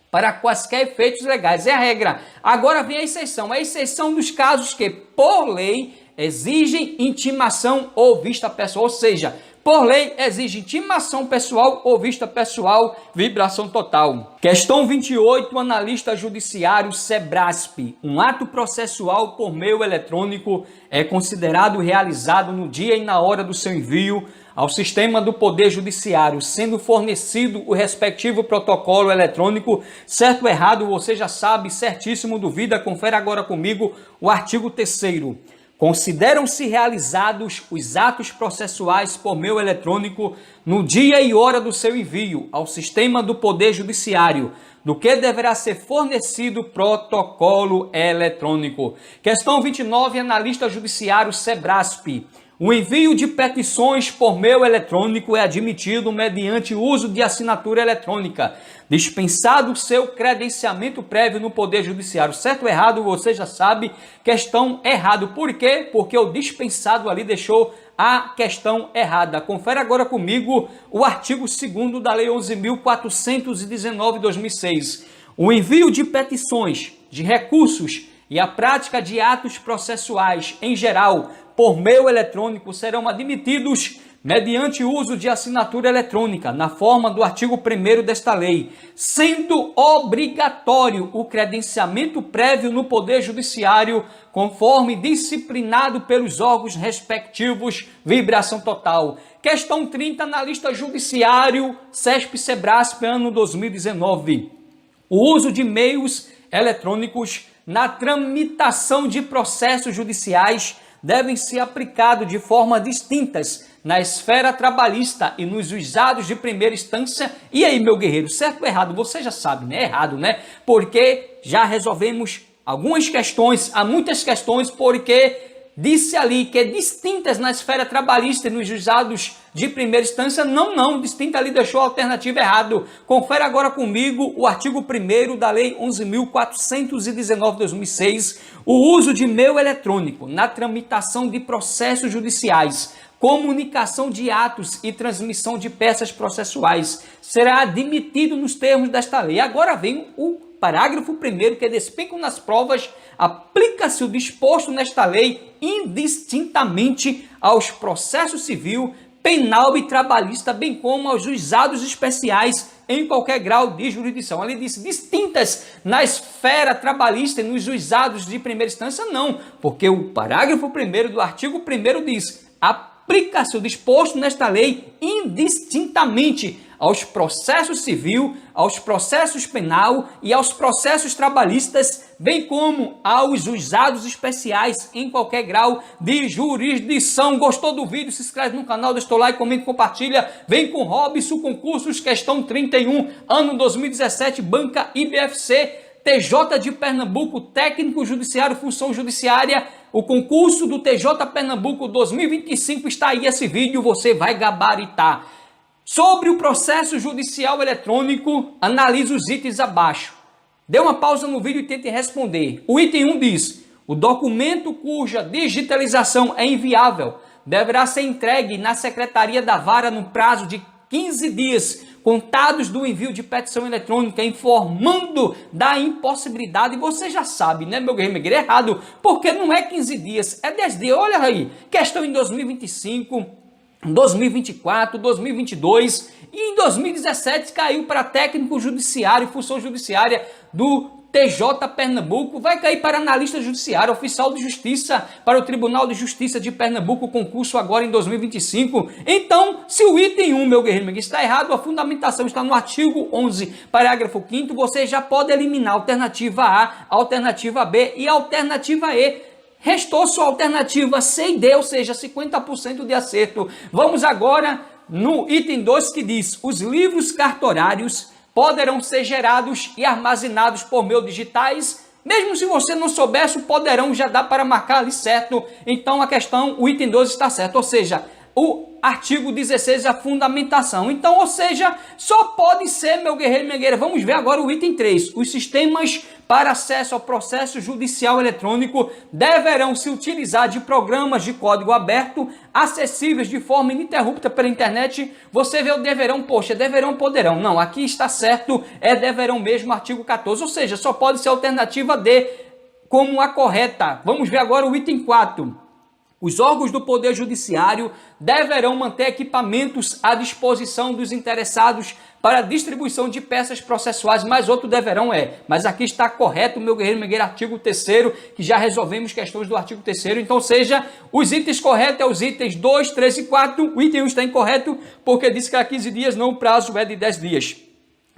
para quaisquer efeitos legais. É a regra. Agora vem a exceção dos casos que, por lei, exigem intimação ou vista pessoal, ou seja, por lei, exige intimação pessoal ou vista pessoal, vibração total. Questão 28, analista judiciário, Sebrasp. Um ato processual por meio eletrônico é considerado realizado no dia e na hora do seu envio ao sistema do Poder Judiciário, sendo fornecido o respectivo protocolo eletrônico. Certo ou errado, você já sabe, certíssimo, duvida, confere agora comigo o artigo 3º. Consideram-se realizados os atos processuais por meio eletrônico no dia e hora do seu envio ao sistema do Poder Judiciário, do que deverá ser fornecido protocolo eletrônico. Questão 29, analista judiciário, Sebrasp. O envio de petições por meio eletrônico é admitido mediante uso de assinatura eletrônica, dispensado seu credenciamento prévio no Poder Judiciário. Certo ou errado, você já sabe, questão errado. Por quê? Porque o dispensado ali deixou a questão errada. Confere agora comigo o artigo 2º da Lei 11.419 de 2006. O envio de petições, de recursos e a prática de atos processuais em geral por meio eletrônico serão admitidos mediante uso de assinatura eletrônica, na forma do artigo 1º desta lei, sendo obrigatório o credenciamento prévio no Poder Judiciário, conforme disciplinado pelos órgãos respectivos, vibração total. Questão 30, analista judiciário, CESP-Sebrasp, ano 2019. O uso de meios eletrônicos na tramitação de processos judiciais devem ser aplicados de forma distintas na esfera trabalhista e nos juizados de primeira instância. E aí, meu guerreiro, certo ou errado? Você já sabe, né? Errado, né? Porque já resolvemos algumas questões, há muitas questões, porque disse ali que é distintas na esfera trabalhista e nos juizados de primeira instância. Não, distinta ali deixou a alternativa errado. Confere agora comigo o artigo 1º da Lei 11.419/2006, o uso de meio eletrônico na tramitação de processos judiciais, comunicação de atos e transmissão de peças processuais será admitido nos termos desta lei. Agora vem o parágrafo 1º, que despenca nas provas, aplica-se o disposto nesta lei indistintamente aos processos civil, penal e trabalhista, bem como aos juizados especiais em qualquer grau de jurisdição. Ali diz distintas na esfera trabalhista e nos juizados de primeira instância, não, porque o parágrafo 1º do artigo 1º diz: aplica-se o disposto nesta lei indistintamente aos processos civil, aos processos penal e aos processos trabalhistas, bem como aos juizados especiais em qualquer grau de jurisdição. Gostou do vídeo? Se inscreve no canal, deixa o like, comenta e compartilha. Vem com Robson Concursos, questão 31, ano 2017, banca IBFC, TJ de Pernambuco, técnico judiciário, função judiciária. O concurso do TJ Pernambuco 2025 está aí esse vídeo, você vai gabaritar. Sobre o processo judicial eletrônico, analise os itens abaixo. Dê uma pausa no vídeo e tente responder. O item 1 diz: o documento cuja digitalização é inviável deverá ser entregue na Secretaria da Vara no prazo de 15 dias, contados do envio de petição eletrônica, informando da impossibilidade. E você já sabe, né, meu guerreiro? É errado, porque não é 15 dias, é 10 dias. Olha aí, questão em 2025, 2024, 2022 e em 2017 caiu para técnico judiciário, função judiciária do TJ Pernambuco, vai cair para analista judiciário, oficial de justiça para o Tribunal de Justiça de Pernambuco, concurso agora em 2025. Então, se o item 1, meu guerreiro, está errado, a fundamentação está no artigo 11, parágrafo 5º, você já pode eliminar a alternativa A, a alternativa B e a alternativa E. Restou sua alternativa C e D, ou seja, 50% de acerto. Vamos agora no item 2, que diz: os livros cartorários poderão ser gerados e armazenados por meio digitais. Mesmo se você não soubesse, o poderão já dá para marcar ali certo. Então a questão, o item 2 está certo, ou seja, o artigo 16, a fundamentação. Então, ou seja, só pode ser, meu guerreiro e minha guerreira. Vamos ver agora o item 3. Os sistemas para acesso ao processo judicial eletrônico deverão se utilizar de programas de código aberto, acessíveis de forma ininterrupta pela internet. Você vê o deverão, poxa, deverão, poderão. Não, aqui está certo, é deverão mesmo, artigo 14. Ou seja, só pode ser a alternativa D como a correta. Vamos ver agora o item 4. Os órgãos do Poder Judiciário deverão manter equipamentos à disposição dos interessados para a distribuição de peças processuais, mais outro deverão mas aqui está correto, meu guerreiro, meu guerreiro, artigo 3º, que já resolvemos questões do artigo 3º, então seja, os itens corretos é os itens 2, 3 e 4, o item 1 está incorreto, porque diz que há 15 dias, não, o prazo é de 10 dias.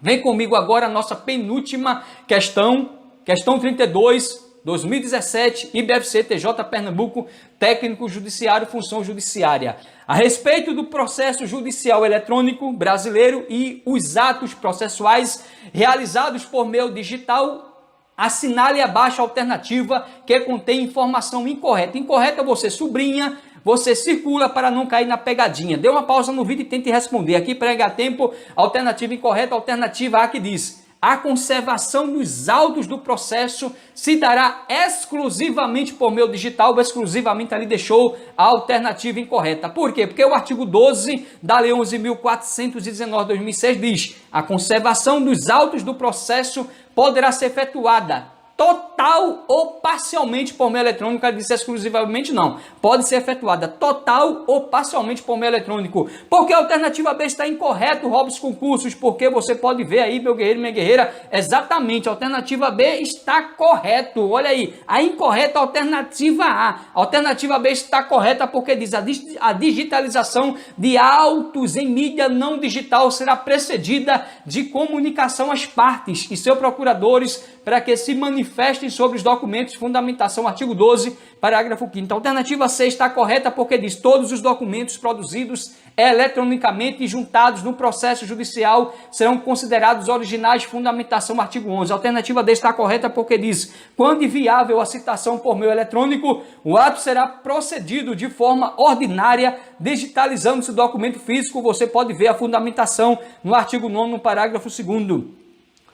Vem comigo agora a nossa penúltima questão, questão 32, 2017, IBFC, TJ Pernambuco, técnico judiciário, função judiciária. A respeito do processo judicial eletrônico brasileiro e os atos processuais realizados por meio digital, assinale abaixo a alternativa que contém informação incorreta. Incorreta você sublinha, você circula para não cair na pegadinha. Dê uma pausa no vídeo e tente responder. Aqui para ganhar tempo, alternativa incorreta, alternativa A, que diz: a conservação dos autos do processo se dará exclusivamente por meio digital, exclusivamente ali deixou a alternativa incorreta. Por quê? Porque o artigo 12 da Lei 11.419/2006 diz: a conservação dos autos do processo poderá ser efetuada total ou parcialmente por meio eletrônico. Ela disse exclusivamente não. Pode ser efetuada total ou parcialmente por meio eletrônico. Porque a alternativa B está incorreto, Robson Concursos, porque você pode ver aí, meu guerreiro e minha guerreira, exatamente, a alternativa B está correto. Olha aí, a incorreta é a alternativa A. A alternativa B está correta porque diz a digitalização de autos em mídia não digital será precedida de comunicação às partes e seus procuradores para que se manifestem sobre os documentos de fundamentação, artigo 12, parágrafo 5º. A alternativa C está correta porque diz todos os documentos produzidos eletronicamente e juntados no processo judicial serão considerados originais de fundamentação, artigo 11. A alternativa D está correta porque diz quando viável a citação por meio eletrônico, o ato será procedido de forma ordinária, digitalizando-se o documento físico. Você pode ver a fundamentação no artigo 9º, no parágrafo 2º.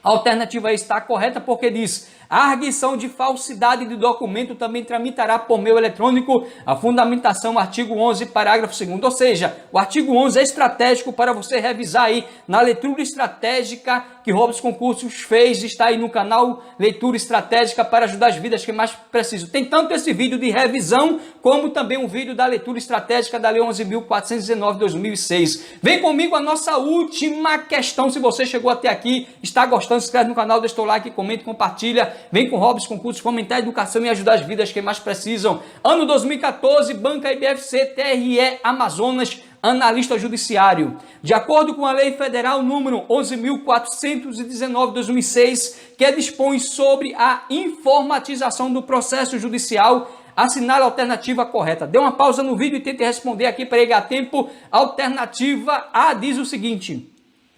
A alternativa está correta porque diz a arguição de falsidade de documento também tramitará por meio eletrônico, a fundamentação, artigo 11, parágrafo 2º. Ou seja, o artigo 11 é estratégico para você revisar aí na leitura estratégica que Robson Concursos fez, está aí no canal Leitura Estratégica para ajudar as vidas que mais precisam. Tem tanto esse vídeo de revisão, como também um vídeo da leitura estratégica da Lei 11.419 de 2006. Vem comigo a nossa última questão. Se você chegou até aqui, está gostando, se inscreve no canal, deixa o like, comenta, compartilha. Vem com Robson Concursos, fomentar a educação e ajudar as vidas que mais precisam. Ano 2014, Banca IBFC, TRE Amazonas, analista judiciário. De acordo com a Lei Federal número 11.419 de 2006, que dispõe sobre a informatização do processo judicial, assinale a alternativa correta. Dê uma pausa no vídeo e tente responder aqui para ganhar tempo. A alternativa A diz o seguinte: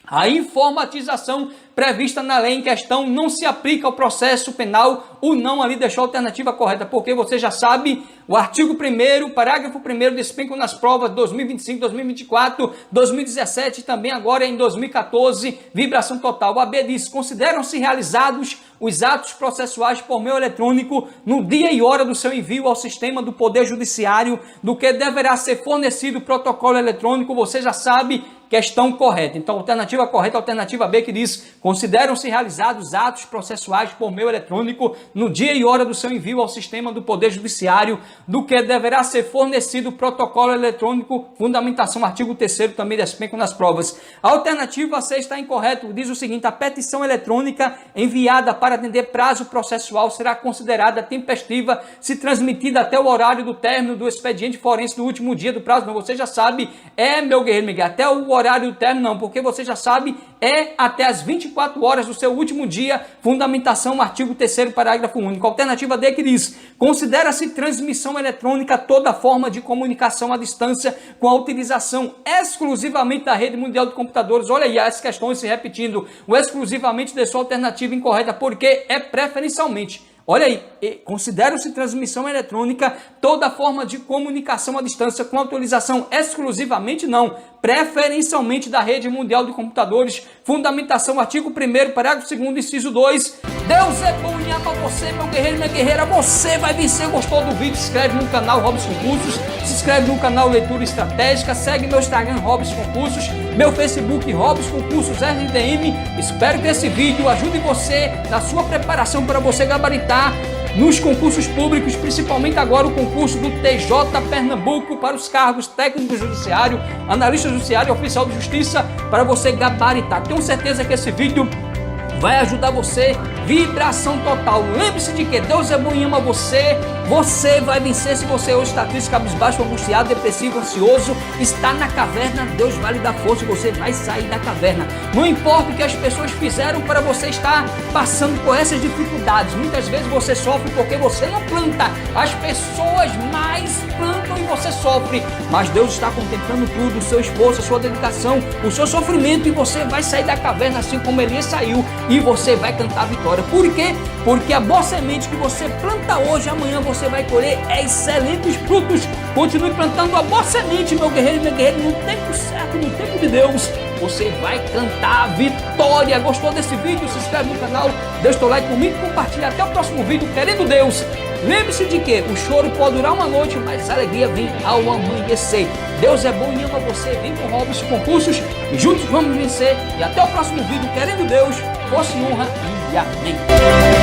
a informatização prevista na lei em questão não se aplica ao processo penal. O não ali deixou a alternativa correta, porque você já sabe, o artigo 1º, parágrafo 1º, despenco nas provas 2025, 2024, 2017 e também agora em 2014, vibração total. O AB diz, consideram-se realizados os atos processuais por meio eletrônico no dia e hora do seu envio ao sistema do Poder Judiciário, do que deverá ser fornecido protocolo eletrônico. Você já sabe, questão correta. Então, alternativa correta, alternativa B, que diz, consideram-se realizados atos processuais por meio eletrônico no dia e hora do seu envio ao sistema do Poder Judiciário, do que deverá ser fornecido protocolo eletrônico, fundamentação, artigo 3º, também despenco nas provas. A alternativa C está incorreta, diz o seguinte: a petição eletrônica enviada para atender prazo processual será considerada tempestiva se transmitida até o horário do término do expediente forense no último dia do prazo. Não, você já sabe, meu guerreiro Miguel, até o horário do término não, porque você já sabe, até as 24 horas do seu último dia, fundamentação, artigo 3º, parágrafo único. Alternativa D, que diz, considera-se transmissão eletrônica toda forma de comunicação à distância com a utilização exclusivamente da rede mundial de computadores. Olha aí as questões se repetindo, o exclusivamente deixou a alternativa incorreta, porque é preferencialmente. Olha aí, considera-se transmissão eletrônica toda forma de comunicação à distância com autorização exclusivamente não, preferencialmente da rede mundial de computadores, fundamentação, artigo 1º, parágrafo 2º, inciso 2. Deus é bom e ama você, meu guerreiro e minha guerreira, você vai vencer. Gostou do vídeo? Se inscreve no canal Robson Concursos, se inscreve no canal Leitura Estratégica, segue meu Instagram Robson Concursos, meu Facebook Robson Concursos RDM. Espero que esse vídeo ajude você na sua preparação para você gabaritar nos concursos públicos, principalmente agora o concurso do TJ Pernambuco para os cargos técnico judiciário, analista judiciário e oficial de justiça, para você gabaritar. Tenho certeza que esse vídeo vai ajudar você. Vibração total. Lembre-se de que Deus é bom e ama você. Você vai vencer. Se você hoje está triste, cabisbaixo, angustiado, depressivo, ansioso, está na caverna, Deus vai lhe dar força e você vai sair da caverna. Não importa o que as pessoas fizeram para você estar passando por essas dificuldades. Muitas vezes você sofre porque você não planta. As pessoas mais plantam e você sofre. Mas Deus está contemplando tudo, o seu esforço, a sua dedicação, o seu sofrimento, e você vai sair da caverna assim como Elias saiu, e você vai cantar a vitória. Por quê? Porque a boa semente que você planta hoje, amanhã você vai colher excelentes frutos. Continue plantando a boa semente, meu guerreiro e minha guerreira, no tempo certo, no tempo de Deus. Você vai cantar a vitória. Gostou desse vídeo? Se inscreve no canal, deixa o like comigo, compartilha. Até o próximo vídeo, querendo Deus. Lembre-se de que o choro pode durar uma noite, mas a alegria vem ao amanhecer. Deus é bom e ama você. Vem com Robson Concursos e juntos vamos vencer. E até o próximo vídeo, querendo Deus, força e honra e amém.